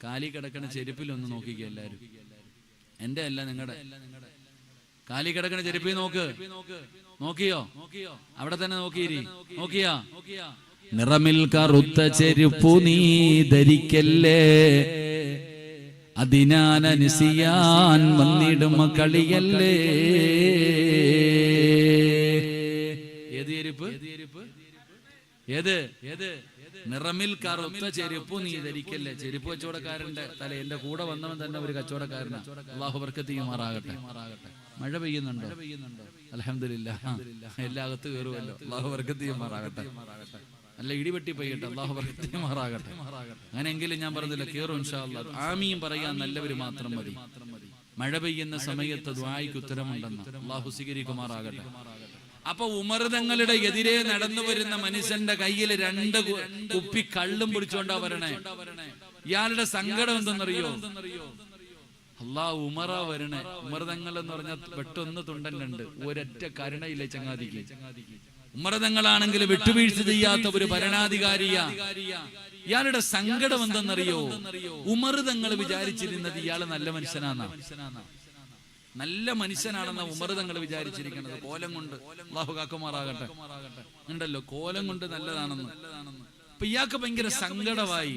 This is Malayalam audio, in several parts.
കാലി കിടക്കണ ചെരുപ്പിലൊന്ന് നോക്കിക്കുക എല്ലാവരും. എന്റെ അല്ല, നിങ്ങളുടെ. കാലി കിടക്കണ ചെരുപ്പിൽ നോക്ക്. നോക്കിയോ? അവിടെ തന്നെ നോക്കിയിരി. നോക്കിയാ? നിറമിൽ കറുത്ത ചെരുപ്പു നീ ധരിക്കല്ലേ, അതിനാനനുസിയാൻ വന്നിടും കളിയല്ലേ. ഏത് ചെരുപ്പ്? ഏത്? നിറമിൽ കറുത്ത ചെരുപ്പു നീ ധരിക്കല്ലേ. ചെരുപ്പ് കച്ചവടക്കാരന്റെ തല. എന്റെ കൂടെ വന്നവൻ തന്നെ ഒരു കച്ചവടക്കാരനാണ്. അല്ലാഹു ബർക്കത്ത് ചെയ്യുമാറാകട്ടെ. മഴ പെയ്യുന്നുണ്ടോ? അൽഹംദുലില്ലാഹ്. എല്ലാകത്ത് കയറുമല്ലോ. അല്ലാഹു ബർക്കത്ത് ചെയ്യുമാറാകട്ടെ. നല്ല ഇടിവെട്ടി പെയ്യട്ടെ. അല്ലാഹു ബർക്കത്ത് ചെയ്യുമാറാകട്ടെ. അങ്ങനെയെങ്കിലും ഞാൻ പറഞ്ഞില്ല, കയറും ഇൻഷാ അല്ലാഹ്. ആമീൻ പറയാൻ നല്ലവര് മാത്രം മതി. മഴ പെയ്യുന്ന സമയത്ത് ദുആയ്ക്ക് ഉത്തരമുണ്ടെന്ന് അല്ലാഹു സ്വീകരിക്കുമാറാകട്ടെ. അപ്പൊ ഉമർ തങ്ങളുടെ എതിരെ നടന്നു വരുന്ന മനുഷ്യന്റെ കയ്യിൽ 2 കുപ്പി കള്ളും പിടിച്ചോണ്ടാ വരണേ. ഇയാളുടെ സങ്കടം എന്തെന്നറിയോ? അല്ലാഹ് ഉമറാ വരണേ. ഉമർ തങ്ങൾ എന്ന് പറഞ്ഞാൽ വെട്ടൊന്ന് തുണ്ടന്നുണ്ട്, ഒരൊറ്റ കരുണയില്ലേ ചങ്ങാതിക്ക്. ഉമർ തങ്ങളാണെങ്കിൽ വിട്ടുവീഴ്ച ചെയ്യാത്ത ഒരു ഭരണാധികാരിയാ. ഇയാളുടെ സങ്കടം എന്തെന്നറിയോ? ഉമർ തങ്ങൾ വിചാരിച്ചിരുന്നത് ഇയാള് നല്ല മനുഷ്യനാന്നാ. നല്ല മനുഷ്യനാണെന്ന ഉമർ തങ്ങൾ വിചാരിച്ചിരിക്കുന്നത്. കോലം കൊണ്ട് അല്ലാഹു കാക്കുമാറാകട്ടെ ഉണ്ടല്ലോ, കോലം കൊണ്ട് നല്ലതാണെന്ന്. അപ്പൊ ഇയാൾക്ക് ഭയങ്കര സങ്കടമായി.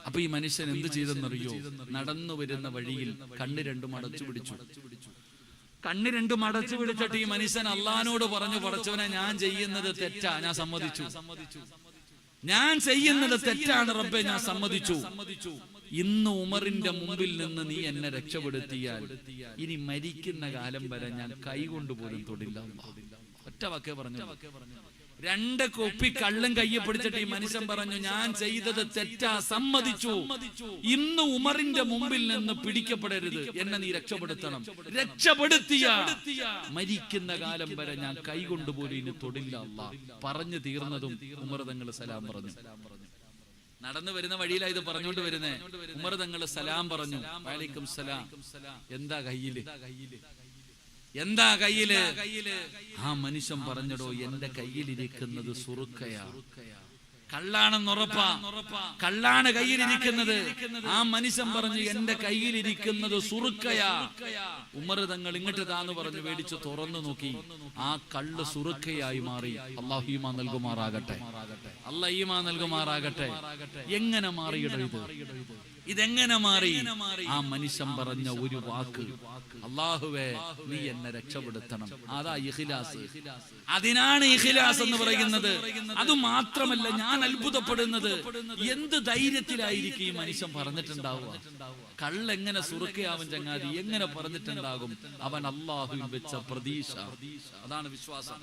അപ്പൊ ഈ മനുഷ്യൻ എന്ത് ചെയ്തെന്നറിയോ? നടന്നു വരുന്ന വഴിയിൽ കണ്ണ് 2 അടച്ചു പിടിച്ചു. കണ്ണ് 2 അടച്ചു പിടിച്ചിട്ട് ഈ മനുഷ്യൻ അള്ളാഹിനോട് പറഞ്ഞു, പടച്ചവനെ ഞാൻ ചെയ്യുന്നത് തെറ്റാ, ഞാൻ സമ്മതിച്ചു. ഞാൻ ചെയ്യുന്നത് തെറ്റാണ് റബ്ബേ, ഞാൻ സമ്മതിച്ചു. ഇന്ന് ഉമറിന്റെ മുമ്പിൽ നിന്ന് നീ എന്നെ രക്ഷപ്പെടുത്തിയാൽ ഇനി മരിക്കുന്ന കാലം വരെ ഞാൻ കൈകൊണ്ടുപോലും തൊടില്ല. ഒറ്റ വാക്കേ പറഞ്ഞു. 2 കുപ്പി കള്ളും കയ്യെ പിടിച്ചിട്ട് ഈ മനുഷ്യൻ പറഞ്ഞു, ഞാൻ ചെയ്തത് തെറ്റാ, സമ്മതിച്ചു. ഇന്ന് ഉമറിന്റെ മുമ്പിൽ നിന്ന് പിടിക്കപ്പെടരുത്, എന്നെ നീ രക്ഷപ്പെടുത്തണം. രക്ഷപ്പെടുത്തിയ മരിക്കുന്ന കാലം വരെ ഞാൻ കൈകൊണ്ടുപോലും ഇനി തൊടില്ല അല്ലാഹ്. പറഞ്ഞു തീർന്നതും ഉമർ തങ്ങൾ സലാം പറഞ്ഞു. നടന്നു വരുന്ന വഴിയിലാ ഇത് പറഞ്ഞുകൊണ്ട് വരുന്നേ. ഉമർ തങ്ങൾ സലാം പറഞ്ഞു. വഅലൈക്കും സലാം. എന്താ കയ്യില്? എന്താ കയ്യില്? ആ മനുഷ്യൻ പറഞ്ഞടോ, എന്റെ കയ്യിലിരിക്കുന്നത് സുറുക്കയാ. കള്ളാണെന്നുറപ്പാ. കള്ളാണ് കയ്യിലിരിക്കുന്നത്. ആ മനുഷ്യൻ പറഞ്ഞു, എന്റെ കയ്യിലിരിക്കുന്നത് സുറുക്കയാ. ഉമർ തങ്ങൾ ഇങ്ങോട്ട് താന്ന് പറഞ്ഞു, മേടിച്ച് തുറന്നു നോക്കി. ആ കള്ള് സുറുക്കയായി മാറി. അല്ലാഹു ഈമാൻ നൽകുമാറാകട്ടെ. അല്ലാഹു ഈമാൻ നൽകുമാറാകട്ടെ. എങ്ങനെ മാറിയിടോ ഇത്? ഇതെങ്ങനെ മാറി? ആ മനുഷ്യൻ പറഞ്ഞ ഒരു വാക്ക്, അല്ലാഹുവേ നീ എന്നെ രക്ഷപ്പെടുത്തണം. അതാ ഇഖ്ലാസ്. അതിനാണ് ഇഖ്ലാസ് എന്ന് പറയുന്നത്. അത് മാത്രമല്ല, ഞാൻ അത്ഭുതപ്പെടുന്നത് എന്ത് ധൈര്യത്തിലായിരിക്കും ഈ മനുഷ്യൻ പറഞ്ഞിട്ടുണ്ടാവുക. കള്ളെങ്ങനെ സുറുക്കയാവും ചങ്ങാതി? എങ്ങനെ പറഞ്ഞിട്ടുണ്ടാകും? അവൻ അല്ലാഹുവിൽ വെച്ച പ്രതീക്ഷ. അതാണ് വിശ്വാസം.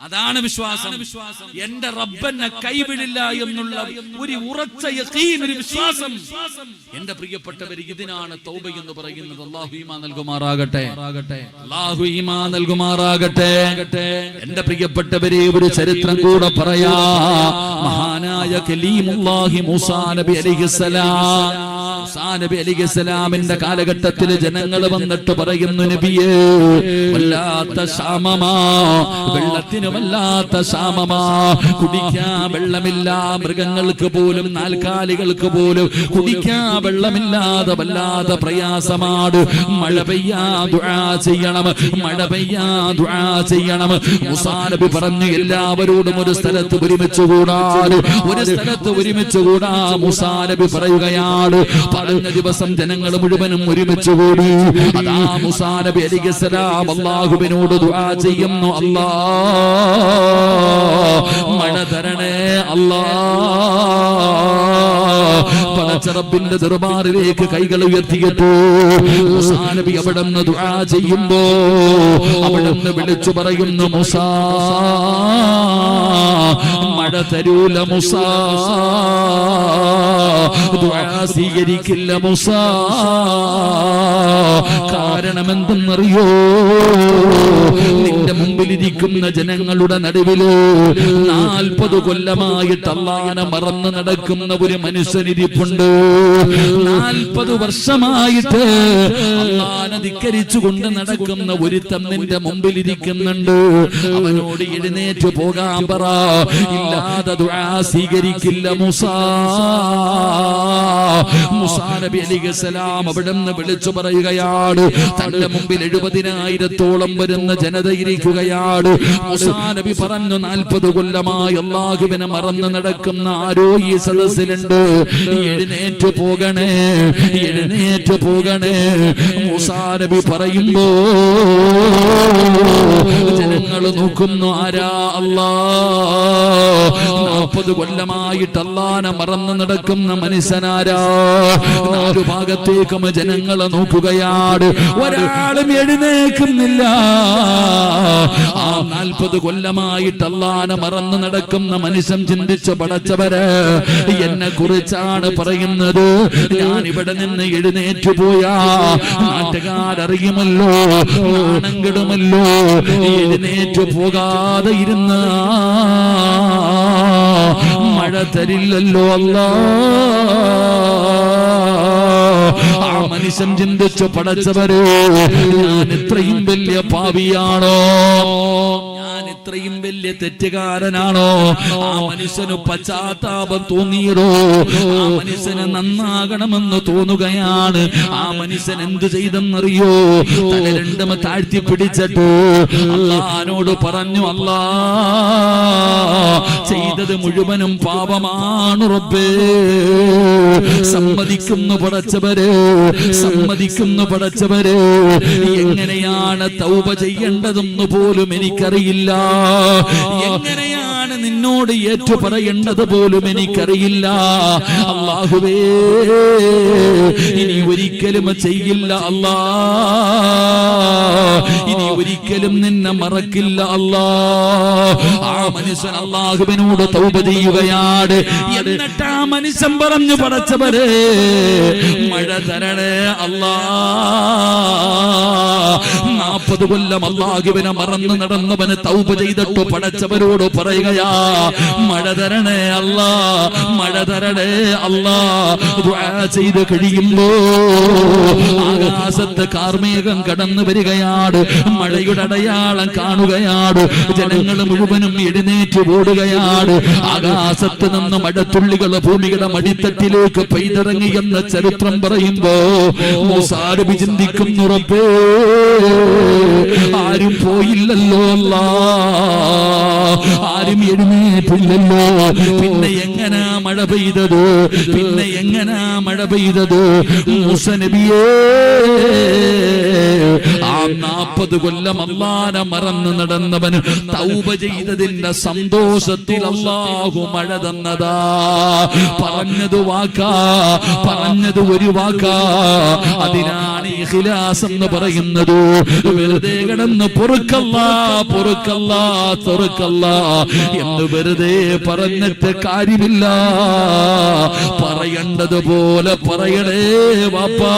അതാണ് വിശ്വാസം. എന്റെ റബ്ബനെ കൈവിടില്ല എന്നുള്ള ഒരു ഉറച്ച യഖീൻ, ഒരു വിശ്വാസം. എന്റെ പ്രിയപ്പെട്ടവർ, ഇതിനാണ് തൗബ എന്ന് പറയുന്നത്. അല്ലാഹു ഈമാൻ നൽകുമാറാകട്ടെ. അല്ലാഹു ഈമാൻ നൽകുമാറാകട്ടെ. എന്റെ പ്രിയപ്പെട്ടവരെ, ഒരു ചരിത്രം കൂടെ പറയാ. മഹാനായ കലീമുല്ലാഹി മൂസാ നബി അലൈഹിസ്സലാം. മൂസാ നബി അലൈഹിസ്സലാമിന്റെ കാലഘട്ടത്തിൽ ജനങ്ങൾ വന്നിട്ട് പറയുന്നു, നബിയേ വല്ലാത്ത ക്ഷാമമാ, വെള്ളത്തിന് വല്ലാത്ത ക്ഷാമമാ, കുടിക്കാൻ വെള്ളമില്ല. മൃഗങ്ങൾക്ക് പോലും, നാൽക്കാലികൾക്ക് പോലും കുടിക്കാൻ വെള്ളമില്ലാതെ വല്ലാതെ പ്രയാസമാണ്. മഴ പെയ്യാ ദുആ ചെയ്യണം, മഴ പെയ്യാ ദുആ ചെയ്യണം. മൂസാ നബി പറഞ്ഞു, എല്ലാവരോടും ഒരു സ്ഥലത്ത് ഒരുമിച്ച് കൂടാൻ, ഒരു സ്ഥലത്ത് ഒരുമിച്ച് കൂടാ. മൂസാ നബി പറയുകയാണ്, പറഞ്ഞ ദിവസം ജനങ്ങൾ മുഴുവനും ഒരുമിച്ച് കൂടി. അതാ മൂസാ നബി അലൈഹിസ്സലാം അല്ലാഹുവിനോട് ദുആ ചെയ്യുന്നു, അല്ലാഹ് മഴ തരണേ അല്ലാഹ്. പടച്ച റബ്ബിന്റെ ദർബാറിലേക്ക് കൈകൾ ഉയർത്തിയിട്ടു മൂസാ നബി അവിടെ നിന്ന് ദുആ ചെയ്യുമ്പോ അവിടെ നിന്ന് വിളിച്ചു പറയുന്നു, മൂസാ മഴ തരൂല മൂസാ, ദുആ സ്വീകരിക്കില്ല മൂസാ. കാരണം എന്തെന്നറിയോ? നിന്റെ മുമ്പിലിരിക്കുന്ന ജനങ്ങളുടെ നടുവില് 40 കൊല്ലമായിട്ട് അല്ലാഹനെ മറന്നു നടക്കുന്ന ഒരു മനുഷ്യന് മനുഷ്യനിരിപ്പുണ്ട്. 40 വർഷമായിട്ട് അല്ലാഹനെ ധിക്കരിച്ചുകൊണ്ട് നടക്കുന്ന ഒരുത്തൻ നിന്റെ മുമ്പിൽ ഇരിക്കുന്നുണ്ട്. അവനോട് എഴുന്നേറ്റ് പോകാൻ പറ. ഇല്ലാതെ ദുആ സ്വീകരിക്കില്ല മൂസാ. മൂസാ നബി അലൈഹിസ്സലാം അവിടുന്ന് വിളിച്ചു പറയുകയാണ്. തന്റെ മുമ്പിൽ 70,000-ഓളം വരുന്ന ജനത ഇരിക്കുകയാണ്. മൂസാ നബി പറഞ്ഞു, 40 കൊല്ലമായി അല്ലാഹുവിനെ മറന്ന് നടക്കുന്ന ആരോ ഈ സദസ്സിലുണ്ട്. എഴുന്നേറ്റ് പോകണേ, എഴുന്നേറ്റ് പോകണേ. മൂസാ നബി പറയുമ്പോ ജനങ്ങൾ നോക്കുന്നു, ആരാ? അല്ലാഹ്. 40 കൊല്ലമായിട്ട് അല്ലാഹനെ മറന്ന് നടക്കുന്ന മനുഷ്യനാരാ? 4 ഭാഗത്തേക്കും ജനങ്ങളെ നോക്കുകയാണ്. ഒരാളും എഴുന്നേക്കുന്നില്ല. ആ 40 കൊല്ലമായിട്ട് അല്ലാഹനെ മറന്ന് നടക്കുന്ന മനുഷ്യൻ ചിന്തിച്ച്, പടച്ചവരെ എന്നെ കുറിച്ചാണ് പറയുന്നത്. ഞാൻ ഇവിടെ നിന്ന് എഴുന്നേറ്റു പോയാ നാട്ടുകാരറിയുമല്ലോ, നാണം കെടുമല്ലോ. എഴുന്നേറ്റു പോകാതെ ഇരുന്ന മഴ തരില്ലല്ലോ അല്ലാഹ്. ആ മനുഷ്യൻ ചിന്തിച്ചു, പടച്ചവരെ ഞാൻ ഇത്രയും വലിയ പാപിയാണോ? ഞാൻ ഇത്രയും വലിയ തെറ്റുകാരനാണോ? ആ മനുഷ്യന് പശ്ചാത്താപം തോന്നിയതോ? ആ മനുഷ്യന് നന്നാകണമെന്ന് തോന്നുകയാണ്. ആ മനുഷ്യൻ എന്തു ചെയ്തെന്നറിയോ? തല രണ്ടും താഴ്ത്തി പിടിച്ചിട്ടു അല്ലാഹുവിനോട് പറഞ്ഞു, അല്ലാഹ്, ചെയ്തത് മുഴുവനും പാപമാണ് റബ്ബേ. സമ്മതിക്കുന്നു പടച്ചവരെ, സമ്മതിക്കുന്നു പടച്ചവരെ. എങ്ങനെയാണ് തൗബ ചെയ്യേണ്ടതെന്ന് പോലും എനിക്കറിയില്ല. എങ്ങനെയാണ് നിന്നോട് ഏറ്റു പറയേണ്ടത് പോലും എനിക്കറിയില്ല. അല്ലാഹുവേ, ഇനി ഒരിക്കലും ചെയ്യില്ല അല്ലാഹ്. ഇനി ഒരിക്കലും നിന്നെ മറക്കില്ല അല്ലാഹ്. ആ മനുഷ്യൻ അല്ലാഹുവിനോട് തൗബ ചെയ്യുകയാണ്. എന്നിട്ട് ആ മനുഷ്യൻ പറഞ്ഞു, പടച്ചവരെ മഴ തരണേ അല്ലാഹ്. 40 കൊല്ലം അല്ലാഹുവിനെ മറന്നു നടന്നവന് തൗബ ചെയ്തിട്ട് പടച്ചവരോട് പറയുകയാ, മഴ തരണേ അല്ലാഹ്, മഴ തരണേ അല്ലാഹ്. ദുആ ചെയ്ത് കഴിയുമ്പോ ആകാശത്ത് കാർമേഘം കടന്നു വരികയാണ്. മഴയുടെ അടയാളം കാണുകയാണ്. ജനങ്ങൾ മുഴുവനും എഴുന്നേറ്റ് ഓടുകയാണ്. ആകാശത്ത് നിന്ന് മഴത്തുള്ളികൾ ഭൂമിയുടെ മടിത്തട്ടിലേക്ക് പെയ്തിറങ്ങിയെന്ന ചരിത്രം പറയുമ്പോ മൂസാ നബി ചിന്തിക്കുന്നു, റബ്ബേ, ആരും പോയില്ലല്ലോ അല്ലാഹ്, ആരും എഴുന്നേറ്റില്ലല്ലോ. പിന്നെ എങ്ങനാ മഴ പെയ്തത്? പിന്നെ എങ്ങനാ മഴ പെയ്തത്? മൂസാ നബിയേ, ആ 40 കൊല്ലം അല്ലാഹനെ മറന്ന് നടന്നവൻ തൗബ ചെയ്തതിന്റെ സന്തോഷത്തിൽ അല്ലാഹു മഴ തന്നതാ. പറഞ്ഞത് വാക്കാ, പറഞ്ഞത് ഒരു വാക്കാ. അതിനാണ് ഇഖ്ലാസ് എന്ന് പറയുന്നത്. വെറുതെ കിടന്ന് പൊറുക്കല്ലാ, പൊറുക്കല്ലാ, പൊറുക്കല്ലാ എന്ന് വെറുതെ പറഞ്ഞിട്ട് കാര്യമില്ല. പറയേണ്ടതുപോലെ പറയണേ വാപ്പാ.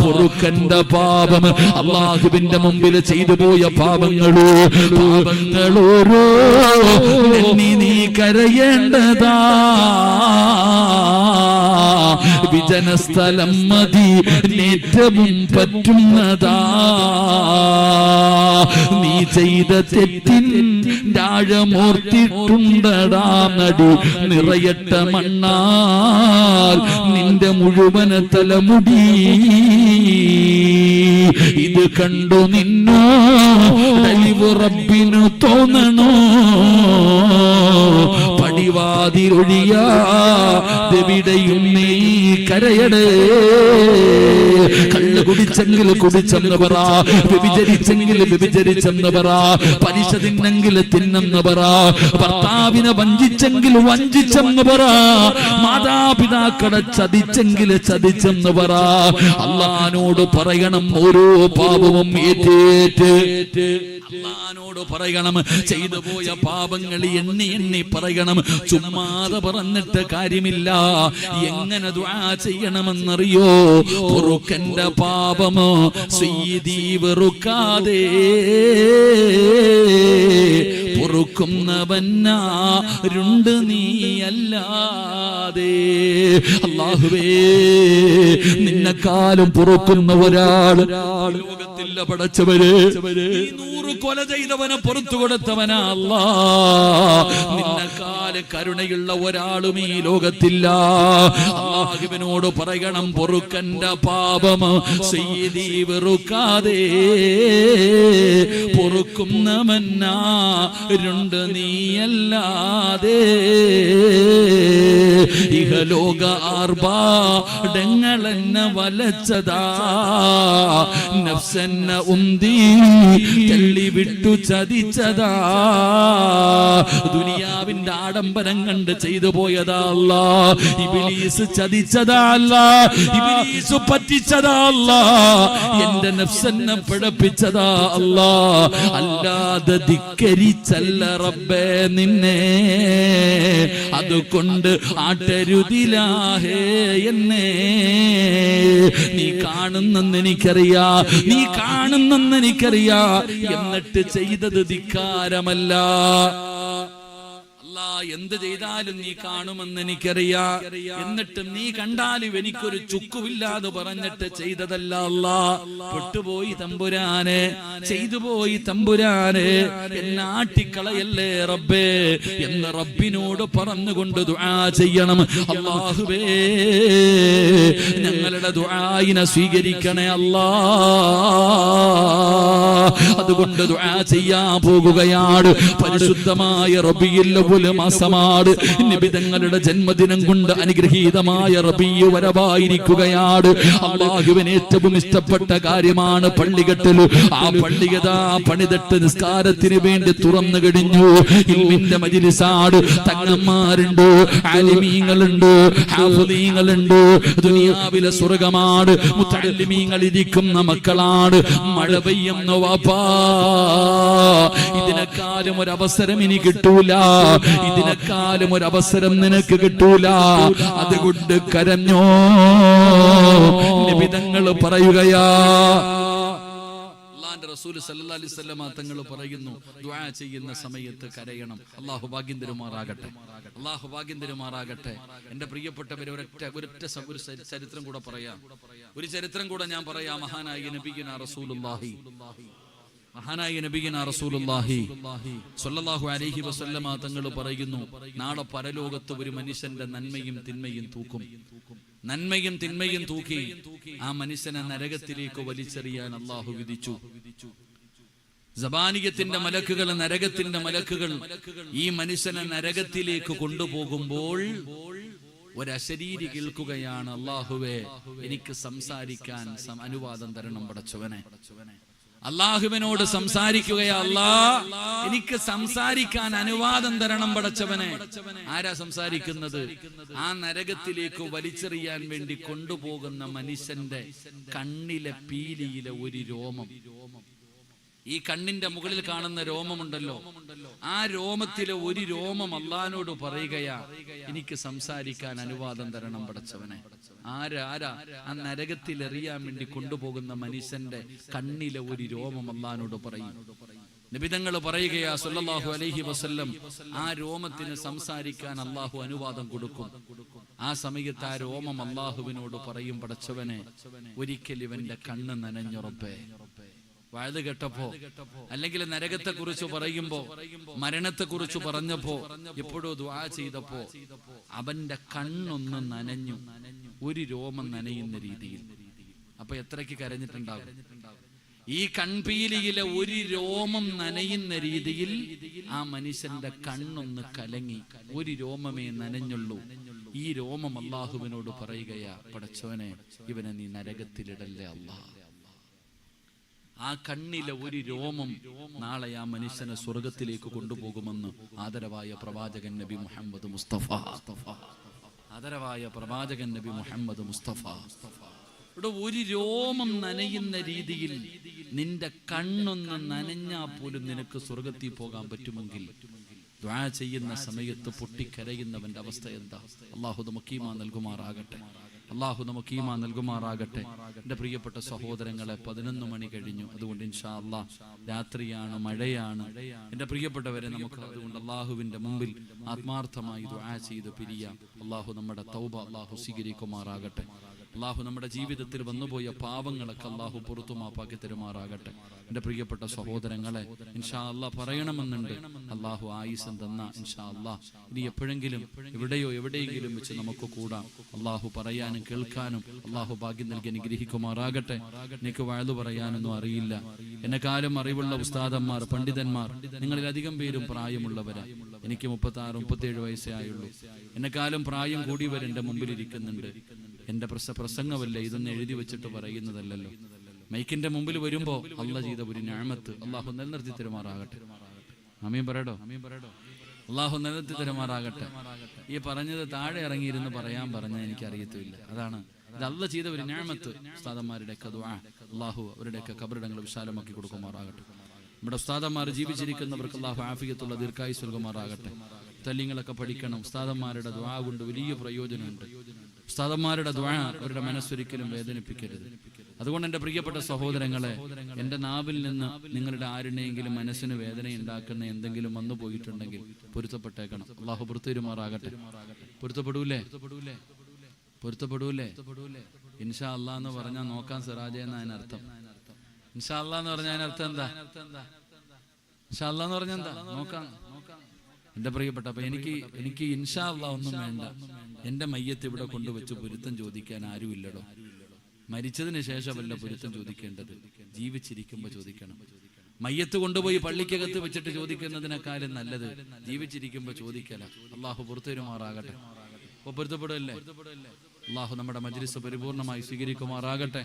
പൊറുക്കന്റെ പാപം, അല്ലാഹുവിന്റെ മുമ്പിൽ ചെയ്തു പോയ പാപങ്ങളോരോ നീ കരയേണ്ടതാ. വിജനസ്ഥലം മതി ഏറ്റവും പറ്റുന്നതാ. നീ ചെയ്ത തെറ്റിൻ ആഴമോർത്തിട്ടുണ്ടടാ നടി. നിറയട്ട മണ്ണാൽ നിന്റെ മുഴുവൻ തലമുടി. ഇത് കണ്ടു നിന്നോ ദൈവ റബ്ബിനു തോന്നണോ? പടിവാതിലൊഴിയാതെവിടെയും നീ കരയടേ. കള്ളു കുടിച്ചെങ്കിൽ കുടിച്ചെന്ന് പറ, വ്യഭിചരിച്ചെങ്കിൽ വ്യഭിചരിച്ചെന്ന് പറ, പലിശ തിന്നെങ്കിൽ തിന്നെന്ന് പറ, ഭർത്താവിനെ വഞ്ചിച്ചെങ്കിൽ വഞ്ചിച്ചെന്ന് പറ, മാതാപിതാക്കളെ ചതിച്ചെങ്കിൽ ചതിച്ചെന്ന് പറ. അല്ലാഹുവിനോട് പറയണം ഓരോ പാപവും ഏറ്റേറ്റ്. അല്ലാഹുവിനോട് പറയണം ചെയ്തു പോയ പാപങ്ങൾ എണ്ണി എണ്ണി പറയണം. ചുമ്മാതെ പറഞ്ഞിട്ട് കാര്യമില്ല. എങ്ങനെ ദുആ ചെയ്യണമെന്നറിയോ? പൊറുക്കന്റെ പാപമോ സയ്യിദി വെറുക്കാതെ, പൊറുക്കുന്നവനാരുണ്ട് നീയല്ലാതെ. അല്ലാഹുവേ, നിന്നെക്കാളും പൊറുക്കുന്ന ഒരാൾ ലോകത്തില്ല പടച്ചവര്. 100 കൊല ചെയ്തവനെ പുറത്തു കൊടുത്തവനാ അല്ലാ. നിന്നെക്കാല് കരുണയുള്ള ഒരാളും ഈ ലോകത്തില്ല. അല്ലാഹുവിനോട് പറയണം, പൊറുക്കന്റെ പാപം സയ്യിദി വെറുക്കാതെ പൊറുക്കുന്നവനാരുണ്ട് നീയല്ലാതെ. ഇഹലോക ആർഭാടങ്ങളെന്നെ വലച്ചതാ, നഫ്സെന്നെ ഉന്തി തള്ളിവിട്ടു ചതിച്ചതാ. ദുനിയാവിന്റെ ആഡംബരം കണ്ട് ചെയ്തു പോയതാ അല്ലാ. ഇബ്ലീസ് ചതിച്ചതാ അല്ലാ, ഇബ്ലീസ് പറ്റിച്ചതാ അല്ലാ, എന്റെ നഫ്സെന്നെ പിഴപ്പിച്ചതാ അല്ലാ. അല്ലാതെ ധിക്കരിച്ചല്ല റബ്ബേ നിന്നെ, അതുകൊണ്ട് ആട്ടരുതിലാഹേ എന്നെ. നീ കാണുന്നെന്ന് എനിക്കറിയാ, നീ കാണുന്നെന്ന് എനിക്കറിയാ, എന്നിട്ട് ചെയ്തത് ധിക്കാരമല്ല. എന്ത് ചെയ്താലും നീ കാണുമെന്ന് എനിക്കറിയാ, എന്നിട്ടും നീ കണ്ടാലും എനിക്കൊരു ചുക്കുമില്ലാതെ പറഞ്ഞിട്ട് ചെയ്തതല്ല അല്ലാ. പെട്ടുപോയി തമ്പുരാനെ, ചെയ്തുപോയി തമ്പുരാനെ, എന്നെ ആട്ടിക്കളയല്ലേ റബ്ബേ എന്ന് റബ്ബിനോട് പറഞ്ഞുകൊണ്ട് ദുആ ചെയ്യണം. അല്ലാഹുവേ, ഞങ്ങളുടെ ദുആയിനെ സ്വീകരിക്കണേ അല്ലാ. അതുകൊണ്ട് ദുആ ചെയ്യാൻ പോകുകയാണ്. പരിശുദ്ധമായ റബീഉൽ അവ്വൽ മാസമാണ്. നബി തങ്ങളുടെ ജന്മദിനം കൊണ്ട് അനുഗ്രഹീതമായ റബീഉ വരവായിരിക്കുകയാണ്. അല്ലാഹുവിന് ഏറ്റവും ഇഷ്ടപ്പെട്ട കാര്യമാണ് പള്ളികെട്ടൽ. ആ പള്ളികതാ പണിതിട്ട് നിസ്കാരത്തിന് വേണ്ടി തുറന്നു കഴിഞ്ഞു. ഇൽമിന്റെ മജ്ലിസാണ്. തങ്ങന്മാരുണ്ട്, ആലിമീങ്ങളുണ്ട്, ഹാഫിളീങ്ങളുണ്ട്. ദുനിയാവിലെ സ്വർഗ്ഗമാണ്. മുതഅല്ലിമീങ്ങൾ ഇരിക്കുന്ന മക്കളാണ്. മഴ പെയ്യുന്ന വാപ്പാ, ഇതിനെക്കാളും ഒരു അവസരം ഇനി കിട്ടൂല, ഇതിനെക്കാളും ഒരു അവസരം നിനക്ക് കിട്ടൂല. അതുകൊണ്ട് കരഞ്ഞോ. നബി തങ്ങൾ പറയുകയാ, റസൂൽ സല്ലല്ലാഹു അലൈഹി വസല്ലം തങ്ങൾ പറയുന്നു, ദുആ ചെയ്യുന്ന സമയത്ത് കരയണം. അല്ലാഹു ഭാഗ്യം തരുമാറാകട്ടെ, അല്ലാഹു ഭാഗ്യം തരുമാറാകട്ടെ. എന്റെ പ്രിയപ്പെട്ടവരെ, ഒരൊറ്റ ചരിത്രം കൂടെ പറയാം. ഒരു ചരിത്രം കൂടെ ഞാൻ പറയാം. മഹാനായ നബിയുനാ റസൂലുള്ളാഹി സ്വല്ലല്ലാഹു അലൈഹി വസല്ലമ തങ്ങൾ പറയുന്നു, നാളെ പരലോകത്ത് ഒരു മനുഷ്യന്റെ നന്മയും തിന്മയും തൂക്കും. നന്മയും തിന്മയും തൂക്കി ആ മനുഷ്യനെ നരകത്തിലേക്ക് വലിച്ചെറിയാൻ അല്ലാഹു വിധിച്ചു. സബാനിയത്തിന്റെ മലക്കുകൾ, നരകത്തിന്റെ മലക്കുകൾ ഈ മനുഷ്യനെ നരകത്തിലേക്ക് കൊണ്ടുപോകുമ്പോൾ ഒരശരീരി കേൾക്കുകയാണ്, അല്ലാഹുവേ, എനിക്ക് സംസാരിക്കാൻ അനുവാദം തരണം പടച്ചവനെ. അല്ലാഹുവിനോട് സംസാരിക്കുകയാ, അല്ലാ, എനിക്ക് സംസാരിക്കാൻ അനുവാദം തരണം പടച്ചവനെ. ആരാ സംസാരിക്കുന്നത്? ആ നരകത്തിലേക്ക് വലിച്ചെറിയാൻ വേണ്ടി കൊണ്ടുപോകുന്ന മനുഷ്യന്റെ കണ്ണിലെ പീലിയിലെ ഒരു രോമം. ഈ കണ്ണിന്റെ മുകളിൽ കാണുന്ന രോമമുണ്ടല്ലോ, ആ രോമത്തിലെ ഒരു രോമം അല്ലാഹുവിനോട് പറയുകയാ, എനിക്ക് സംസാരിക്കാൻ അനുവാദം തരണം പടച്ചവനെ. ആരാ ആ നരകത്തിൽ എറിയാൻ വേണ്ടി കൊണ്ടുപോകുന്ന മനുഷ്യന്റെ കണ്ണിലെ ഒരു രോമം അല്ലാഹുവിനോട് പറയും. നബി തങ്ങൾ പറയുകയാ സല്ലല്ലാഹു അലൈഹി വസല്ലം, ആ രോമത്തിന് സംസാരിക്കാൻ അല്ലാഹു അനുവാദം കൊടുക്കും. ആ സമയത്ത് ആ രോമം അല്ലാഹുവിനോട് പറയും, പടച്ചവനെ, ഒരിക്കൽ ഇവന്റെ കണ്ണ് നനഞ്ഞുറപ്പേ. വയത് കേട്ടപ്പോ, അല്ലെങ്കിൽ നരകത്തെ കുറിച്ച് പറയുമ്പോ, മരണത്തെ കുറിച്ച് പറഞ്ഞപ്പോ, എപ്പോഴോ ദുആ ചെയ്തപ്പോ അവന്റെ കണ്ണൊന്ന് നനഞ്ഞു, ഒരു രോമം നനയുന്ന രീതിയിൽ. അപ്പൊ എത്രയ്ക്ക് കരഞ്ഞിട്ടുണ്ടാകും? ഈ കൺപീലിയിലെ ഒരു രോമം നനയുന്ന രീതിയിൽ ആ മനുഷ്യന്റെ കണ്ണൊന്ന് കലങ്ങി, ഒരു രോമമേ നനഞ്ഞുള്ളൂ. ഈ രോമം അല്ലാഹുവിനോട് പറയുകയാ, പടച്ചവനെ, ഇവനെ നീ നരകത്തിലിടല്ലേ അല്ലാഹ്. ആ കണ്ണിലെ ഒരു രോമം നാളെ ആ മനുഷ്യനെ സ്വർഗത്തിലേക്ക് കൊണ്ടുപോകുമെന്ന് ആദരവായ പ്രവാചകൻ നബി മുഹമ്മദ് മുസ്തഫ. ആദരവായ പ്രവാചകൻ നബി മുഹമ്മദ് മുസ്തഫ. ഇവിടെ ഒരു രോമം നനയുന്ന രീതിയിൽ നിന്റെ കണ്ണൊന്ന് നനഞ്ഞാൽ പോലും നിനക്ക് സ്വർഗത്തിൽ പോകാൻ പറ്റുമെങ്കിൽ ദുആ ചെയ്യുന്ന സമയത്ത് പൊട്ടിക്കരയുന്നവന്റെ അവസ്ഥ എന്താ? അല്ലാഹു നമുക്ക് ഈമാൻ നൽകുമാറാകട്ടെ. അള്ളാഹു നമുക്ക് ഈമാൻ നൽകുമാറാകട്ടെ. എൻ്റെ പ്രിയപ്പെട്ട സഹോദരങ്ങളെ, 11 മണി കഴിഞ്ഞു. അതുകൊണ്ട് ഇൻഷാ അല്ലാഹ് രാത്രിയാണ്, മഴയാണ്. എൻ്റെ പ്രിയപ്പെട്ടവരെ, നമുക്ക് അതുകൊണ്ട് അള്ളാഹുവിൻ്റെ മുമ്പിൽ ആത്മാർത്ഥമായി ദുആ ചെയ്ത് പിരിയാം. അള്ളാഹു നമ്മുടെ തൗബ അള്ളാഹു സ്വീകരിക്കുമാറാകട്ടെ. അള്ളാഹു നമ്മുടെ ജീവിതത്തിൽ വന്നുപോയ പാവങ്ങളൊക്കെ അള്ളാഹു പുറത്തു മാപ്പാക്കി തരുമാറാകട്ടെ. എൻ്റെ പ്രിയപ്പെട്ട സഹോദരങ്ങളെ, ഇൻഷാ അല്ലാഹ് പറയണമെന്നുണ്ട്. അള്ളാഹു ആയുസ്സം തന്ന ഇൻഷാ അല്ലാഹ് ഇനി എപ്പോഴെങ്കിലും എവിടെയെങ്കിലും വെച്ച് നമുക്ക് കൂടാം. അള്ളാഹു പറയാനും കേൾക്കാനും അള്ളാഹു ഭാഗ്യം നൽകി അനുഗ്രഹിക്കുമാറാകട്ടെ. എനിക്ക് വഅദ് പറയാനൊന്നും അറിയില്ല. എന്നെക്കാളും അറിവുള്ള ഉസ്താദന്മാർ, പണ്ഡിതന്മാർ, നിങ്ങളിൽ അധികം പേരും പ്രായമുള്ളവരാ. എനിക്ക് 36-37 വയസ്സേ ആയുള്ളൂ. എന്നെക്കാളും പ്രായം കൂടിയവർ എൻ്റെ മുമ്പിൽ ഇരിക്കുന്നുണ്ട്. എൻ്റെ പ്രസംഗമല്ല, ഇതൊന്നും എഴുതി വെച്ചിട്ട് പറയുന്നതല്ലല്ലോ. മൈക്കിന്റെ മുമ്പിൽ വരുമ്പോ അള്ളാഹ് ചെയ്ത ഒരു നിഅമത്ത് അള്ളാഹു നിലനിർത്തി തരുമാറാകട്ടെ. ആമീൻ പറയടോ. അള്ളാഹു നിലനിർത്തി തരുമാറാകട്ടെ. ഈ പറഞ്ഞത് താഴെ ഇറങ്ങിയിരുന്ന് പറയാൻ പറഞ്ഞാൽ എനിക്ക് അറിയത്തില്ല. അതാണ് ഇത് അള്ളാഹ് ചെയ്ത ഒരു നിഅമത്ത്. ഉസ്താദന്മാരുടെയൊക്കെ ദുആ അള്ളാഹു അവരുടെയൊക്കെ ഖബറിടങ്ങൾ വിശാലമാക്കി കൊടുക്കുമാറാകട്ടെ. നമ്മുടെ ഉസ്താദന്മാർ ജീവിച്ചിരിക്കുന്നവർക്ക് അള്ളാഹു ആഫിയത്തുള്ള ദീർഘായുസ്സ് നൽകുമാറാകട്ടെ. തല്ലിങ്ങളൊക്കെ പഠിക്കണം. ഉസ്താദന്മാരുടെ ദുആ കൊണ്ട് വലിയ പ്രയോജനമുണ്ട്. ഉസ്താദന്മാരുടെ ദുആ അവരുടെ മനസ്സൊരിക്കലും വേദനിപ്പിക്കരുത്. അതുകൊണ്ട് എൻ്റെ പ്രിയപ്പെട്ട സഹോദരങ്ങളെ, എൻ്റെ നാവിൽ നിന്ന് നിങ്ങളുടെ ആരുടെയെങ്കിലും മനസ്സിന് വേദന ഉണ്ടാക്കുന്ന എന്തെങ്കിലും വന്നു പോയിട്ടുണ്ടെങ്കിൽ പൊരുത്തപ്പെട്ടേക്കണം. അള്ളാഹു പൊറുത്തരുമാറാകട്ടെ. പൊരുത്തപ്പെടൂലേ? ഇൻഷാ അല്ലാഹ് എന്ന് പറഞ്ഞാൽ നോക്കാൻ സിറാജ എന്ന അതിനർത്ഥം. ഇൻഷാ അല്ലാഹ് എന്ന് പറഞ്ഞാൽ അതിനർത്ഥം എന്താ? ഇൻഷാ അല്ലാഹ് എന്ന് പറഞ്ഞാൽ എന്താ? നോക്കാം. എൻ്റെ പ്രിയപ്പെട്ട, അപ്പൊ എനിക്ക് ഇൻഷാ അല്ലാഹ് ഒന്നും വേണ്ട. എൻ്റെ മയ്യത്ത് ഇവിടെ കൊണ്ടുവച്ച് പൊരുത്തം ചോദിക്കാൻ ആരുമില്ലടോ. മരിച്ചതിന് ശേഷമല്ല പൊരുത്തം ചോദിക്കേണ്ടത്, ജീവിച്ചിരിക്കുമ്പോ ചോദിക്കണം. മയ്യത്ത് കൊണ്ടുപോയി പള്ളിക്കകത്ത് വെച്ചിട്ട് ചോദിക്കുന്നതിനേക്കാളും നല്ലത് ജീവിച്ചിരിക്കുമ്പോ ചോദിക്കല. അള്ളാഹു പുറത്തുവരുമാറാകട്ടെ. അപ്പൊ പൊരുത്തപ്പെടല്ലേ? അള്ളാഹു നമ്മുടെ മജ്ലിസ് പരിപൂർണമായി സ്വീകരിക്കുമാറാകട്ടെ.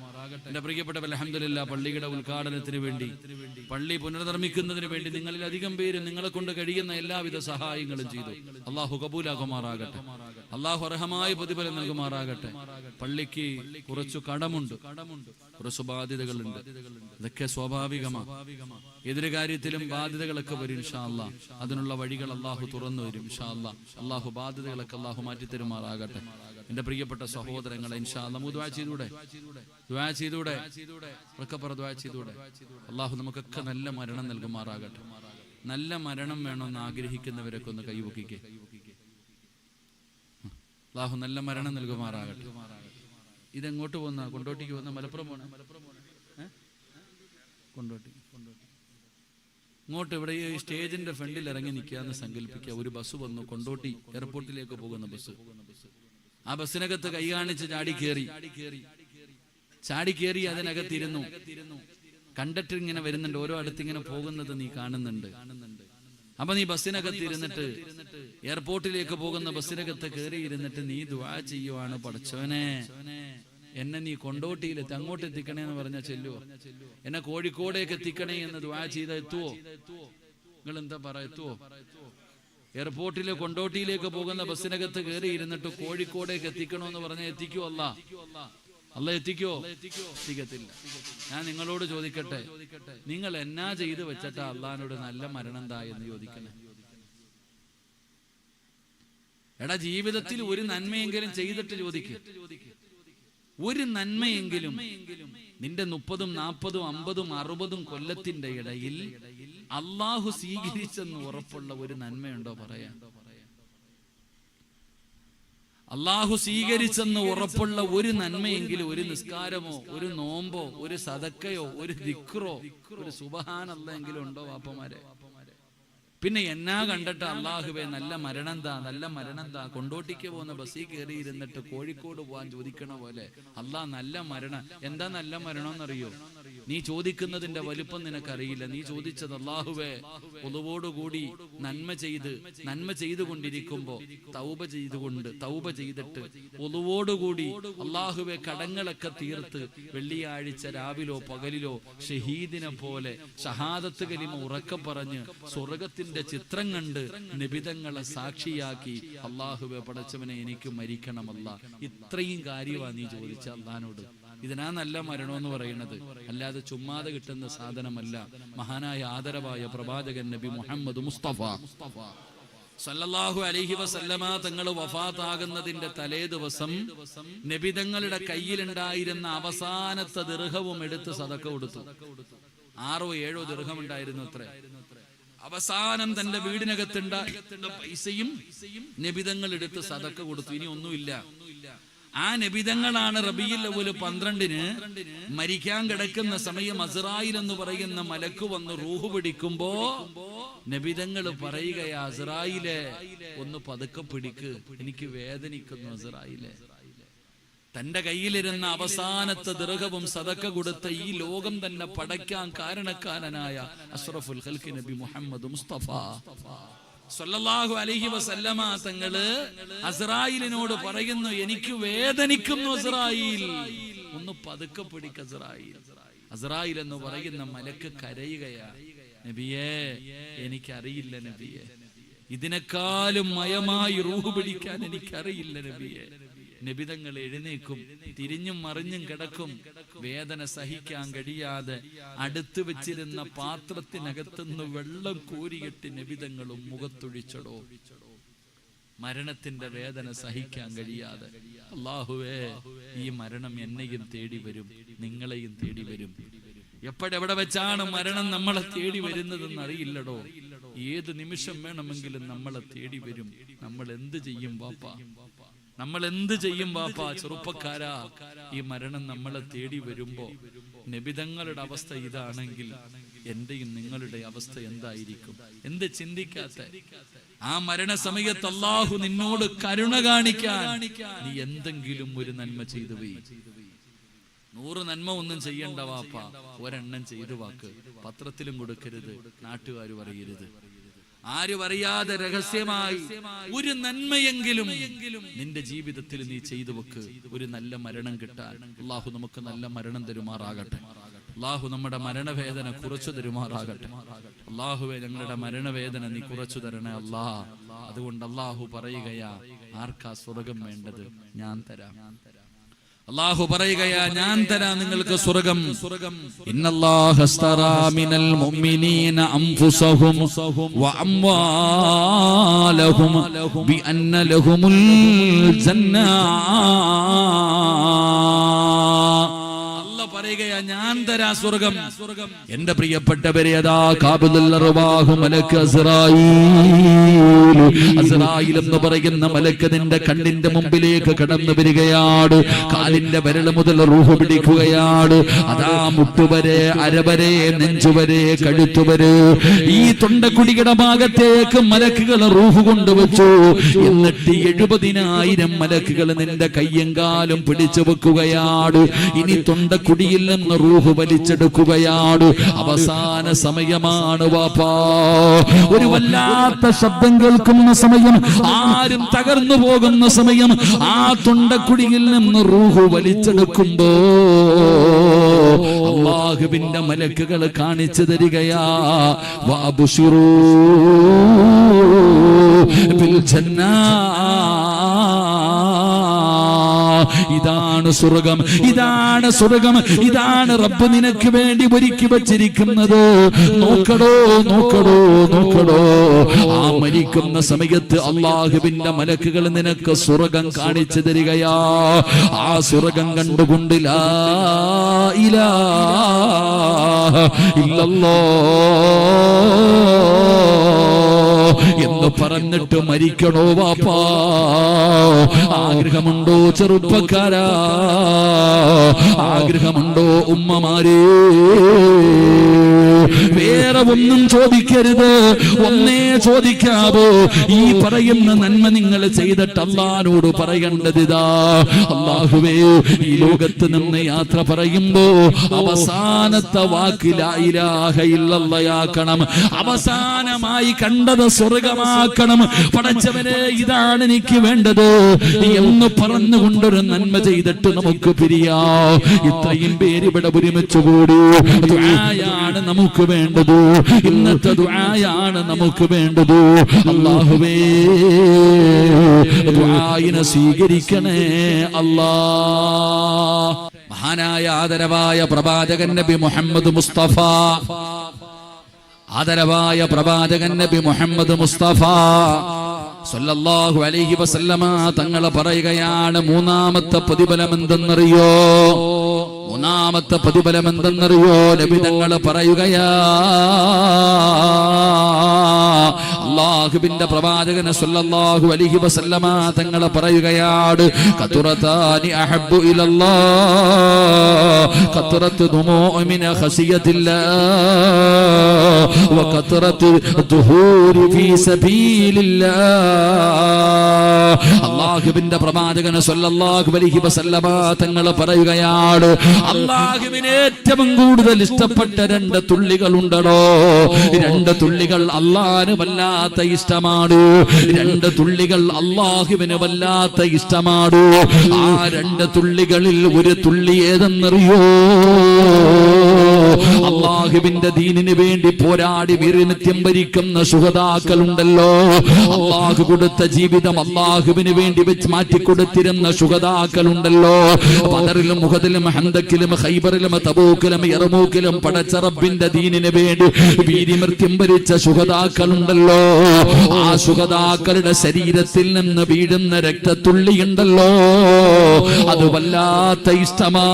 എൻ്റെ പ്രിയപ്പെട്ട അൽഹംദുലില്ലാഹ്, പള്ളിയുടെ ഉദ്ഘാടനത്തിന് വേണ്ടി, പള്ളി പുനർനിർമ്മിക്കുന്നതിന് വേണ്ടി നിങ്ങളിൽ അധികം പേര് നിങ്ങളെ കൊണ്ട് കഴിയുന്ന എല്ലാവിധ സഹായങ്ങളും ചെയ്തു. അള്ളാഹു കബൂലാക്കുമാറാകട്ടെ. അള്ളാഹു അർഹമായ പ്രതിഫലം നൽകുമാറാകട്ടെ. പള്ളിക്ക് കുറച്ചു കടമുണ്ട്, കുറച്ചു ബാധ്യതകളുണ്ട്. ഇതൊക്കെ സ്വാഭാവികമാണ്. ഏതൊരു കാര്യത്തിലും ബാധ്യതകളൊക്കെ വരും ഇൻഷാ അല്ലാഹ്. അതിനുള്ള വഴികൾ അള്ളാഹു തുറന്നു വരും ഇൻഷാ അല്ലാഹ്. അള്ളാഹു ബാധ്യതകളൊക്കെ അള്ളാഹു മാറ്റിത്തരുമാറാകട്ടെ. എൻ്റെ പ്രിയപ്പെട്ട സഹോദരങ്ങളെ, ഇൻഷാ അല്ലാഹ് ദുആ ചെയ്തൂടെ? അള്ളാഹു നമുക്കൊക്കെ നല്ല മരണം നൽകുമാറാകട്ടെ. നല്ല മരണം വേണമെന്ന് ആഗ്രഹിക്കുന്നവരൊക്കെ ഒന്ന് കൈവക്കിക്കേ. അള്ളാഹു നല്ല മരണം നൽകുമാറാകട്ടെ. ഇതെങ്ങോട്ട് പോന്ന? കൊണ്ടോട്ടിക്ക് പോന്ന? മലപ്പുറം പോണ? കൊണ്ടോട്ടി. ഇങ്ങോട്ട് ഇവിടെ ഈ സ്റ്റേജിന്റെ ഫ്രണ്ടിൽ ഇറങ്ങി നിൽക്കാന്ന് സങ്കല്പിക്കുക. ഒരു ബസ് വന്നു, കൊണ്ടോട്ടി എയർപോർട്ടിലേക്ക് പോകുന്ന ബസ്. ആ ബസ്സിനകത്ത് കൈ കാണിച്ച് ചാടി കയറി അതിനകത്തിരുന്നു. കണ്ടക്ടർ ഇങ്ങനെ വരുന്നുണ്ട്, ഓരോ അടുത്ത് ഇങ്ങനെ പോകുന്നത് നീ കാണുന്നുണ്ട്. അപ്പൊ നീ ബസ്സിനകത്ത് ഇരുന്നിട്ട്, എയർപോർട്ടിലേക്ക് പോകുന്ന ബസ്സിനകത്ത് കയറി ഇരുന്നിട്ട് നീ ദുആ ചെയ്യുവാണ്, പടച്ചോനെ എന്നെ നീ കൊണ്ടോട്ടിയിലെത്തി, അങ്ങോട്ട് എത്തിക്കണേ എന്ന് പറഞ്ഞാൽ ചെല്ലുവോ? എന്നെ കോഴിക്കോടേക്ക് എത്തിക്കണേ എന്ന് ദുആ ചെയ്ത എത്തുവോ? നിങ്ങൾ എന്താ പറ, എത്തുവോ? എയർപോർട്ടിലെ കൊണ്ടോട്ടിയിലേക്ക് പോകുന്ന ബസ്സിനകത്ത് കയറി ഇരുന്നിട്ട് കോഴിക്കോടേക്ക് എത്തിക്കണോന്ന് പറഞ്ഞാൽ എത്തിക്കോ? അല്ല എത്തിക്കോ? എത്തിക്കത്തില്ല. ഞാൻ നിങ്ങളോട് ചോദിക്കട്ടെ, നിങ്ങൾ എന്നാ ചെയ്ത് വെച്ചിട്ടാ അള്ളാഹിനോട് നല്ല മരണം എന്താ എന്ന് ചോദിക്കണേ? എടാ, ജീവിതത്തിൽ ഒരു നന്മയെങ്കിലും ചെയ്തിട്ട് ചോദിക്കുക. ഒരു നന്മയെങ്കിലും നിന്റെ 30, 40, 50, 60 കൊല്ലത്തിന്റെ ഇടയിൽ അള്ളാഹു സ്വീകരിച്ചെന്ന് ഉറപ്പുള്ള ഒരു നന്മയുണ്ടോ പറയാ? അള്ളാഹു സ്വീകരിച്ചെന്ന് ഉറപ്പുള്ള ഒരു നന്മയെങ്കിലും, ഒരു നിസ്കാരമോ, ഒരു നോമ്പോ, ഒരു സദക്കയോ, ഒരു ദിക്റോ, ഒരു സുബ്ഹാനല്ലാഹെങ്കിലും ഉണ്ടോ വാപ്പമാരെ? പിന്നെ എന്നാ കണ്ടിട്ട് അള്ളാഹുവേ നല്ല മരണം എന്താ? കൊണ്ടോട്ടിക്ക് പോകുന്ന ബസ്സിൽ കയറി ഇരുന്നിട്ട് കോഴിക്കോട് പോകാൻ ചോദിക്കണ പോലെ അള്ളാഹ് നല്ല മരണം എന്താ? നല്ല മരണമെന്നറിയോ? നീ ചോദിക്കുന്നതിന്റെ വലുപ്പം നിനക്കറിയില്ല. നീ ചോദിച്ചത് അള്ളാഹുവേ ഒളിവോടുകൂടി നന്മ ചെയ്തുകൊണ്ടിരിക്കുമ്പോ തൗബ ചെയ്തിട്ട് ഒളിവോടുകൂടി അള്ളാഹുവേ കടങ്ങളൊക്കെ തീർത്ത് വെള്ളിയാഴ്ച രാവിലോ പകലിലോ ഷഹീദിനെ പോലെ ഷഹാദത്ത് കലിമ ഉറക്കെ പറഞ്ഞ് സ്വർഗത്തിന്റെ ചിത്രം കണ്ട് നിബിതങ്ങളെ സാക്ഷിയാക്കി അള്ളാഹുവേ പടച്ചവനെ എനിക്ക് മരിക്കണമല്ല. ഇത്രയും കാര്യമാണ് നീ ചോദിച്ച അള്ളാഹിനോട്. ഇതിനാ നല്ല മരണമെന്ന് പറയുന്നത്, അല്ലാതെ ചുമ്മാതെ കിട്ടുന്ന സാധനമല്ല. മഹാനായ ആദരവായ പ്രവാചകൻ നബി മുഹമ്മദ് മുസ്തഫ സല്ലല്ലാഹു അലൈഹി വസല്ലമ തങ്ങൾ വഫാത്താകുന്നതിന്റെ തലേ ദിവസം നബി തങ്ങളുടെ കയ്യിലുണ്ടായിരുന്ന അവസാനത്തെ ദിർഹവും എടുത്ത് സദഖ കൊടുത്തു. 6-7 ദിർഹം ഉണ്ടായിരുന്നു അത്ര. അവസാനം തന്റെ വീടിനകത്തുണ്ടായിരുന്ന പൈസയും നബിതങ്ങൾ എടുത്ത് സദഖ കൊടുത്തു. ഇനി ഒന്നുമില്ല. ആ നബിതങ്ങളാണ് റബീഉൽ അവ്വൽ 12-ന് മരിക്കാൻ കിടക്കുന്ന സമയം അസ്റായിൽ എന്ന് പറയുന്ന മലക്ക് വന്ന് റൂഹ് പിടിക്കുമ്പോ നബിതങ്ങൾ പറയുകയാ, അസ്റായിലെ ഒന്ന് പതുക്കെ പിടിക്ക്, എനിക്ക് വേദനിക്കുന്നു അസ്റായിലെ. തന്റെ കയ്യിലിരുന്ന അവസാനത്തെ ദിർഹവും സദഖ കൊടുത്ത ഈ ലോകം തന്നെ പടയ്ക്കാൻ കാരണക്കാരനായ അഷ്റഫുൽ ഖൽഖി നബി മുഹമ്മദ് മുസ്തഫ സല്ലല്ലാഹു അലൈഹി വസല്ലമ തങ്ങള് അസ്റായിലിനോട് പറയുന്നു, എനിക്ക് വേദനിക്കുന്നു അസ്റായിൽ, ഒന്ന് പതുക്കെ പിടിക്ക് അസ്റായിൽ. അസ്റായിൽ എന്ന് പറയുന്ന മലക്ക് കരയുകയാ, നബിയേ എനിക്കറിയില്ല നബിയേ, ഇതിനേക്കാളും മയമായി റൂഹ് പിടിക്കാൻ എനിക്കറിയില്ല നബിയേ. നബിതങ്ങൾ എഴുന്നേക്കും, തിരിഞ്ഞും മറിഞ്ഞും കിടക്കും. വേദന സഹിക്കാൻ കഴിയാതെ അടുത്ത് വെച്ചിരുന്ന പാത്രത്തിനകത്തുനിന്ന് വെള്ളം കോരിയിട്ട് നബിതങ്ങളും മുഖത്തൊഴിച്ചടോ. മരണത്തിന്റെ വേദന സഹിക്കാൻ കഴിയാതെ, അല്ലാഹുവേ ഈ മരണം എന്നെയും തേടി വരും, നിങ്ങളെയും തേടി വരും. എപ്പോഴെവിടെ വെച്ചാണ് മരണം നമ്മളെ തേടി വരുന്നതെന്ന് അറിയില്ലടോ. ഏത് നിമിഷം വേണമെങ്കിലും നമ്മളെ തേടി വരും. നമ്മൾ എന്ത് ചെയ്യും വാപ്പാ? നമ്മൾ എന്ത് ചെയ്യും വാപ്പാ? ചെറുപ്പക്കാരാ, ഈ മരണം നമ്മളെ തേടി വരുമ്പോ നബിതങ്ങളുടെ അവസ്ഥ ഇതാണെങ്കിൽ എന്റെയും നിങ്ങളുടെ അവസ്ഥ എന്തായിരിക്കും? എന്ത് ചിന്തിക്കാത്ത? ആ മരണസമയത്ത് അല്ലാഹു നിന്നോട് കരുണ കാണിക്കാൻ നീ എന്തെങ്കിലും ഒരു നന്മ ചെയ്തു പോയി. 100 നന്മ ഒന്നും ചെയ്യണ്ട വാപ്പാ, ഒരെണ്ണം ചെയ്തു വാക്ക്. പത്രത്തിലും കൊടുക്കരുത്, നാട്ടുകാർ പറയരുത്, ആരും അറിയാതെ രഹസ്യമായി ഒരു നന്മയെങ്കിലും നിന്റെ ജീവിതത്തിൽ നീ ചെയ്തു വെക്ക്. ഒരു നല്ല മരണം കിട്ടാൻ അല്ലാഹു നമുക്ക് നല്ല മരണം തരുമാറാകട്ടെ. അല്ലാഹു നമ്മുടെ മരണവേദന കുറച്ചു തരുമാറാകട്ടെ. അല്ലാഹുവേ ഞങ്ങളുടെ മരണവേദന നീ കുറച്ചു തരണേ അല്ലാ. അതുകൊണ്ട് അല്ലാഹു പറയുകയാ, ആർക്കാ സ്വർഗം വേണ്ടത്? ഞാൻ തരാം. അല്ലാഹു പറയുകയാ, ഞാൻ തരാം നിങ്ങൾക്ക് സ്വർഗം. ഇന്നല്ലാഹ അസ്തറാ മിനൽ മുഅ്മിനീന അൻഫുസഹും വഅംവാലഹും ബിഅന്ന ലഹുമുൽ ജന്ന. പറയുകയാ, ഞാൻ തരാ സ്വർഗം. എന്റെ പ്രിയപ്പെട്ടവരെ, അതാ ഖാബിദുൽ അർവാഹു മലക്ക് അസ്റായീൽ എന്ന് പറയുന്ന മലക്ക് നിന്റെ കണ്ണിന്റെ മുമ്പിലേക്ക് കടന്നു വരികയാണ്. കാലിന്റെ വിരൽ മുതൽ റൂഹ് പിടിക്കുകയാണ്. അതാ മുട്ടുവരെ, അരവരെ, നെഞ്ചുവരെ, കഴുത്തുവരെ, ഈ തൊണ്ടക്കുടിയുടെ ഭാഗത്തേക്ക് മലക്കുകൾ റൂഹ് കൊണ്ടുവച്ചു. എന്നിട്ട് 70,000 മലക്കുകൾ നിന്റെ കയ്യും കാലും പിടിച്ചു വെക്കുകയാണ്. ഇനി തൊണ്ടക്കുടി നിന്ന് റൂഹ് വലിച്ചെടുക്കുകയാണ്. അവസാന സമയമാണ് വാപ്പാ. ഒരു വല്ലാത്ത ശബ്ദം കേൾക്കുന്ന സമയം, ആരും തകർന്നു പോകുന്ന സമയം. ആ തൊണ്ടക്കുടിയിൽ നിന്ന് റൂഹ് വലിച്ചെടുക്കുമ്പോ അല്ലാഹുവിന്റെ മലക്കുകൾ കാണിച്ചു തരികയാ, വഅബ്ശിറൂ ബിൽ ജന്നാ. ഇതാണ് സ്വർഗം, ഇതാണ് സ്വർഗം, ഇതാണ് റബ്ബ് നിനക്ക് വേണ്ടി ഒരുക്കി വച്ചിരിക്കുന്നത്. നോക്കടോ, നോക്കടോ, നോക്കടോ. ആ മരിക്കുന്ന സമയത്ത് അല്ലാഹുവിന്റെ മലക്കുകൾ നിനക്ക് സ്വർഗം കാണിച്ചു തരികയാ. ആ സ്വർഗം കണ്ടുകൊണ്ട് ലാ ഇലാഹ ഇല്ലല്ലാഹ് എന്ന് പറഞ്ഞിട്ട് മരിക്കണോ വാപ്പാ? ആഗ്രഹമുണ്ടോ ചെറുപ്പക്കാരാ? ആഗ്രഹമുണ്ടോ ഉമ്മമാരേ? വേറെ ഒന്നും ചോദിക്കരുത്, ഒന്നേ ചോദിക്കാവോ. ഈ പറയുന്ന നന്മ നിങ്ങൾ ചെയ്തിട്ട് അല്ലാഹുവോട് പറയേണ്ടത് ഇതാ, അല്ലാഹുവേ ഈ ലോകത്ത് നിന്ന് യാത്ര പറയുമ്പോ അവസാനത്തെ വാക്ക് ലാ ഇലാഹ ഇല്ലല്ലാഹയാക്കണം. അവസാനമായി കണ്ടത് സ്വർഗമാക്കണം. പടച്ചവനെ, ഇതാണ് എനിക്ക് വേണ്ടത് എന്ന് പറഞ്ഞുകൊണ്ടൊരു നന്മ ചെയ്തിട്ട് നമുക്ക് പിരിയാ. ഇത്രയും പേര് ഇവിടെ ഒരുമിച്ച് കൂടി. ദുആയാണ് നമുക്ക് വേണ്ടത്, ഇന്നത്തെ ദുആയാണ് നമുക്ക് വേണ്ടത്. അല്ലാഹുവേ ദുആയിനെ സ്വീകരിക്കണേ അല്ലാ. മഹാനായ ആദരവായ പ്രവാചകൻ നബി മുഹമ്മദ് മുസ്തഫ, ആദരവായ പ്രവാചകൻ നബി മുഹമ്മദ് മുസ്തഫ സല്ലല്ലാഹു അലൈഹി വസല്ലമ തങ്ങൾ പറയുകയാണ്, മൂന്നാമത്തെ പ്രതിഫലം എന്തെന്നറിയോ? മൂന്നാമത്തെ പ്രതിഫലം എന്തെന്നറിയോ? നബി തങ്ങൾ പറയുകയാ, അല്ലാഹുവിന്റെ പ്രവാചകൻ സല്ലല്ലാഹു അലൈഹി വസല്ലമ തങ്ങൾ പറയുകയാണ്, ഖതുറതാനി അഹബ്ബു ഇലല്ലാഹ് ഖതുറത്തു ദുമൂഇ മിൻ ഖസിയത്തില്ലാഹ് വഖതുറത്തു ദുഹൂരി ഫീ സബീലില്ലാഹ്. അല്ലാഹുവിന്റെ പ്രവാചകൻ സല്ലല്ലാഹു അലൈഹി വസല്ലമ തങ്ങൾ പറയുകയാണ്, അല്ലാഹുവിന് ഏറ്റവും കൂടുതൽ ഇഷ്ടപ്പെട്ട രണ്ട് തുള്ളികളുണ്ടോ? രണ്ട് തുള്ളികൾ അല്ലാഹുവിന് വല്ലാത്ത ഇഷ്ടമാണ്. രണ്ട് തുള്ളികൾ അല്ലാഹുവിന് വല്ലാത്ത ഇഷ്ടമാണ്. ആ രണ്ട് തുള്ളികളിൽ ഒരു തുള്ളി ഏതെന്നറിയോ? അല്ലാഹുവിന്റെ ദീനിന് വേണ്ടി പോരാടി വീരനിത്യം ഭരിക്കുന്ന ശുഹദാക്കളുണ്ടല്ലോ, അല്ലാഹു കൊടുത്ത ജീവിതം അല്ലാഹുവിന് വേണ്ടി വെച്ച് മാറ്റിക്കൊടുത്തിരുന്ന ശുഹദാക്കളുണ്ടല്ലോ. ബദറിലും ഉഹദിലും ഹന്തക്കിലും ഖൈബറിലും തബൂക്കിലും യർമൂക്കിലും പടച്ച റബ്ബിന്റെ ദീനിന് വേണ്ടി വീരമൃത്യം ഭരിച്ച ശുഹദാക്കളുണ്ടല്ലോ. ആ ശുഹദാക്കളുടെ ശരീരത്തിൽ നിന്ന് വീഴുന്ന രക്തത്തുള്ളിയുണ്ടല്ലോ, അത് വല്ലാത്ത ഇഷ്ടമാ.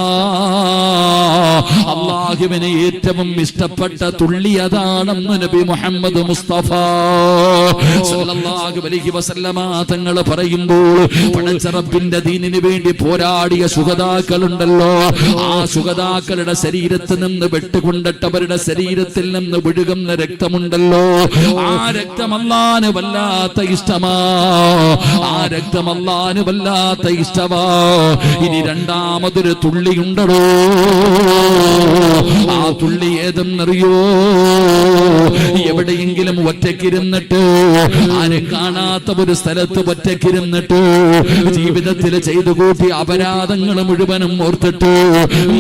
അല്ലാഹുവിന് ഏറ്റവും ഇഷ്ടപ്പെട്ട തുള്ളി അതാണെന്ന് നബി മുഹമ്മദ് മുസ്തഫ സല്ലല്ലാഹു അലൈഹി വസല്ലമ തങ്ങൾ പറയുമ്പോൾ, പടച്ച റബ്ബിന്റെ ദീനിന് വേണ്ടി പോരാടിയ ശുഹദാക്കളുണ്ടല്ലോ, ആ ശുഹദാക്കളുടെ ശരീരത്തിൽ നിന്ന് വെട്ടുകൊണ്ടിട്ടവരുടെ ശരീരത്തിൽ നിന്ന് വിഴുകുന്ന രക്തമുണ്ടല്ലോ, ആ രക്തം അല്ലാഹുവിന് വല്ലാത്ത ഇഷ്ടമാ. ആ രക്തം അല്ലാഹുവിന് വല്ലാത്ത ഇഷ്ടമാ. ഇനി രണ്ടാമതൊരു തുള്ളിയുണ്ടോ? ആ തുള്ളി ഏതെന്നറിയോ? എവിടെയെങ്കിലും ഒറ്റയ്ക്കിരുന്നിട്ട്, ആരും കാണാത്ത ഒരു സ്ഥലത്ത് ഒറ്റയ്ക്കിരുന്നിട്ട് ജീവിതത്തിൽ ചെയ്തു കൂട്ടി അപരാധങ്ങൾ മുഴുവനും ഓർത്തിട്ട്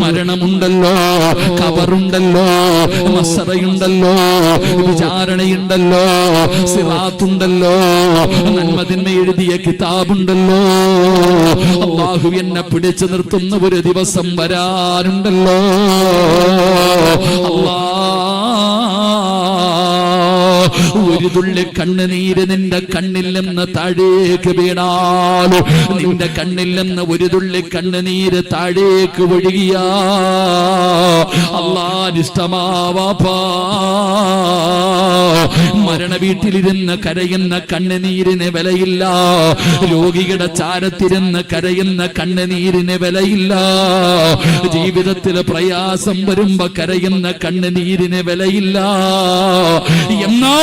മരണമുണ്ടല്ലോ, ഖബറുണ്ടല്ലോ, മസ്സറയുണ്ടല്ലോ, വിചാരണയുണ്ടല്ലോ, സിറാത്തുണ്ടല്ലോ, നന്മതിന്മ എഴുതിയ കിതാബുണ്ടല്ലോ, അല്ലാഹു എന്നെ പിടിച്ചു നിർത്തുന്ന ഒരു ദിവസം വരാനുണ്ടല്ലോ. ഒരു തുള്ളി കണ്ണുനീര് നിന്റെ കണ്ണിൽ നിന്ന് താഴേക്ക് വീണാൽ, നിന്റെ കണ്ണിൽ നിന്ന് ഒരു തുള്ളി കണ്ണുനീര് താഴേക്ക് ഒഴുകിയാ അല്ലാഹുവിനിഷ്ടമാവാപ്പാ. മരണ വീട്ടിലിരുന്ന് കരയുന്ന കണ്ണുനീരിന് വിലയില്ല, രോഗിയുടെ ചാരത്തിരുന്ന് കരയുന്ന കണ്ണുനീരിന് വിലയില്ല, ജീവിതത്തിൽ പ്രയാസം വരുമ്പോ കരയുന്ന കണ്ണുനീരിന് വിലയില്ല. എന്നാ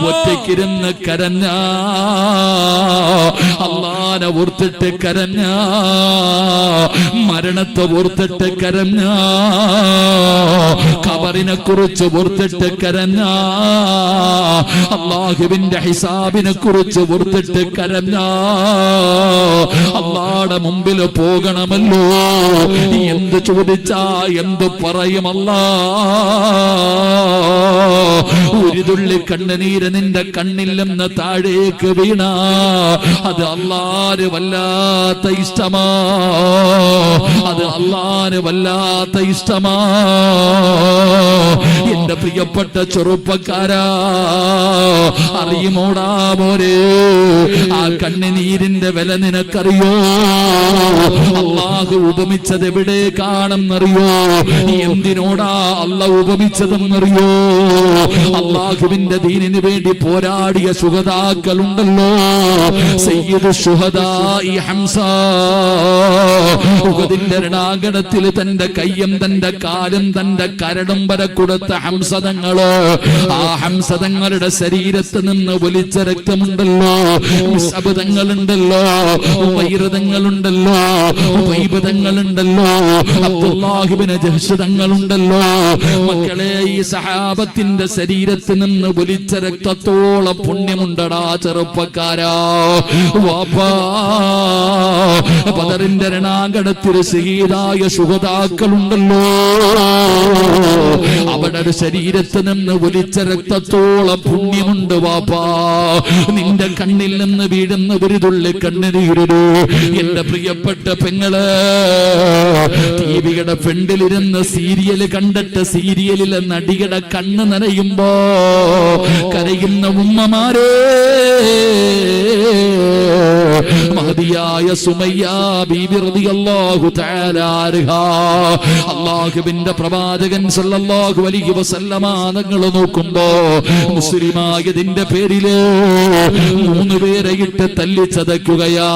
ഒറ്റയ്ക്കിരുന്ന് കരഞ്ഞ, അല്ലാഹുവിനെ ഓർത്തിട്ട് കരഞ്ഞ, മരണത്തെ ഓർത്തിട്ട് കരഞ്ഞ, ഖബറിനെ കുറിച്ച് ഓർത്തിട്ട് കരഞ്ഞ, അല്ലാഹുവിന്റെ ഹിസാബിനെ കുറിച്ച് ഓർത്തിട്ട് കരഞ്ഞ, അല്ലാഹുവിന്റെ മുമ്പിൽ പോകണമല്ലോ. എന്ത് ചോദിച്ചാ എന്ത് പറയുമല്ലാ? ഒരു തുള്ളി കണ്ണുനീര് നിന്റെ കണ്ണിൽ നിന്ന് താഴേക്ക് വീണ, അത് അല്ലാഹുവിന് വല്ലാത്ത ഇഷ്ടമാ. അത് അല്ലാഹുവിന് വല്ലാത്ത ഇഷ്ടമാ. എന്റെ പ്രിയപ്പെട്ട ചെറുപ്പക്കാരാ, അറിയുമോടാ മോരെ, ആ കണ്ണുനീരിന്റെ വില നിനക്കറിയോ? അല്ലാഹു ഉപമിച്ചത് എവിടേക്കാണെന്നറിയോ? എന്തിനോടാ അല്ലാഹു ഉപമിച്ചതെന്നറിയോ? അല്ലാഹുവിന്റെ ദീനിന് വേണ്ടി പോരാടിയ ശുഹദാക്കളുണ്ടല്ലോ, സയ്യിദു ശുഹദാഇ ഹംസ. ഉഹദിന്റെ രണാങ്കണത്തിൽ തന്റെ കയ്യും തന്റെ കാലും തന്റെ കരടും വരെ കൊടുത്ത ഹംസതങ്ങള്, ആ ഹംസതങ്ങളുടെ ശരീരത്ത് നിന്ന് ഒലിച്ച രക്തമുണ്ടല്ലോ, മിസ്അബതങ്ങളുണ്ടല്ലോ, വൈരതങ്ങളുണ്ടല്ലോ, വൈബതങ്ങളുണ്ടല്ലോ, അബ്ദുല്ലാഹിബ്നു ജഹ്ശ് തങ്ങളുണ്ടല്ലോ. മക്കളെ, ഈ സഹാബത്തിന്റെ ശരീരത്തിൽ നിന്ന് ഒലിച്ച രക്തത്തോളം പുണ്യമുണ്ടടാ ചെറുപ്പക്കാരാ. വാപ്പാ, ബദറിന്റെ രണാങ്കണത്തിൽ ശഹീദായ ഷഹീദായ ശുഹദാക്കളുണ്ടല്ലോ, അവരുടെ ശരീരത്തിൽ നിന്ന് ഒലിച്ച രക്തത്തോളം പുണ്യമുണ്ട് വാപ്പാ. നിന്റെ കണ്ണിൽ നിന്ന് വീഴുന്ന ഒരു തുള്ളി കണ്ണുനീരിലോ എന്റെ പ്രിയപ്പെട്ട പെങ്ങള് ടിവിയുടെ ഫ്രണ്ടിലിരുന്ന് സീരിയൽ കണ്ടിട്ട് സീരിയലിലെ നടിയുടെ കണ്ണ് നനയുമ്പോ കരയുന്ന ഉമ്മമാരെ, മഹദിയായ സുമയ്യ ബീബി റളിയല്ലാഹു തആല അൻഹാ, അല്ലാഹുവിന്റെ പ്രവാചകൻ സല്ലല്ലാഹു അലൈഹി വസല്ലമ തങ്ങൾ നോക്കുമ്പോ മുസ്ലിമായതിന്റെ പേരില് 3 പേരെ ഇട്ട് തല്ലിച്ചതയ്ക്കുകയാ.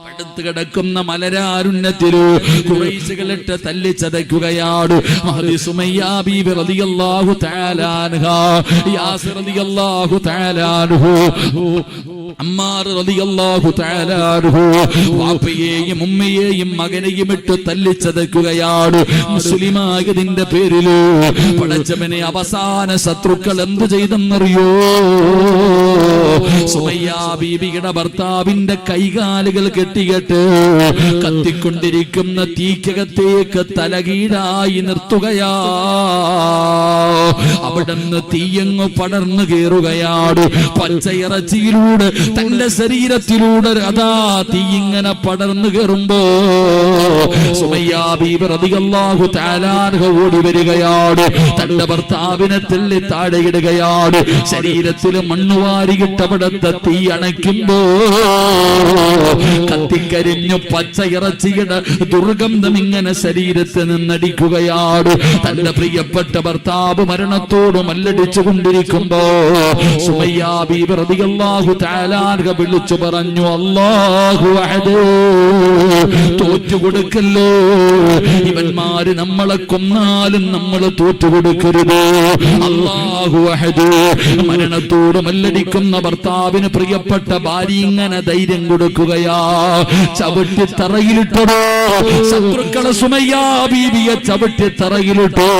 അടുത്ത് കിടക്കുന്ന മലരാരുണ്യത്തിലു ഖുറൈശികളിട്ട് തല്ലിച്ചതയ്ക്കുകയാണ്. മഹദി സുമയ്യ ബീബി റളിയല്ലാഹു തആല അൻഹാ, യാസിർ റളിയല്ലാഹു തആല അൻഹു, അമ്മാർ റളിയല്ലാഹു തആല അൻഹു വാപ്പയെയും ഉമ്മയെയും മകനെയും ഇട്ട് തല്ലിച്ചതയ്ക്കുകയാണ്. മുസ്ലിമായതിന്റെ പേരില് പടച്ചവനെ അവസാന ശത്രുക്കൾ എന്ത് ചെയ്തെന്നറിയോ? സുമയ്യ ബീബിയുടെ ഭർത്താവിന്റെ കൈകാലുകൾ കെട്ടികെട്ട് കത്തിക്കൊണ്ടിരിക്കുന്ന തീക്കകത്തേക്ക് തലകീഴായി നിർത്തുകയാ. അവിടുന്ന് തീയങ്ങ് പടർന്നു കയറുകയാണ്. പച്ചയിറച്ചിയിലൂടെ തന്റെ ശരീരത്തിലൂടെ അതാ തീ ഇങ്ങനെ പടർന്നു കയറുമ്പോ സുമയ്യ ബീബി റളിയല്ലാഹു തആല അൻഹ ഓടി വരികയാണ്. തന്റെ ഭർത്താവിനെ തള്ളി താഴെയിടുകയാണ്. ശരീരത്തിൽ മണ്ണുവാരിയിട്ടവിടത്തെ തീ അണയ്ക്കുമ്പോ കത്തിക്കരിഞ്ഞു പച്ചയിറച്ചിയുടെ ദുർഗന്ധം ഇങ്ങനെ ശരീരത്തിൽ നിന്നടിക്കുകയാണ്. തന്റെ പ്രിയപ്പെട്ട ഭർത്താവ് മരണത്തോട് മല്ലടിച്ചു കൊണ്ടിരിക്കുമ്പോ സുമയ്യ ബീബി റളിയല്ലാഹു തആല അൻഹ വിളിച്ചു പറഞ്ഞു, അല്ലാഹു അഹദ്, തോറ്റുകൊടുക്കല്ലോ. ഇവന്മാര് നമ്മളെ കൊന്നാലും നമ്മൾ തോറ്റുകൊടുക്കരുത്. അല്ലാഹു അഹദ്. മരണത്തോട് മല്ലടിക്കുന്ന ഭർത്താവിന് പ്രിയപ്പെട്ട ഭാര്യ ഇങ്ങനെ ധൈര്യം കൊടുക്കുകയാ. ചവിട്ടി തറയിലിട്ടോ, ശത്രുക്കളെ സുമയ്യ ബീവിയെ ചവിട്ടി തറയിലിട്ടോ.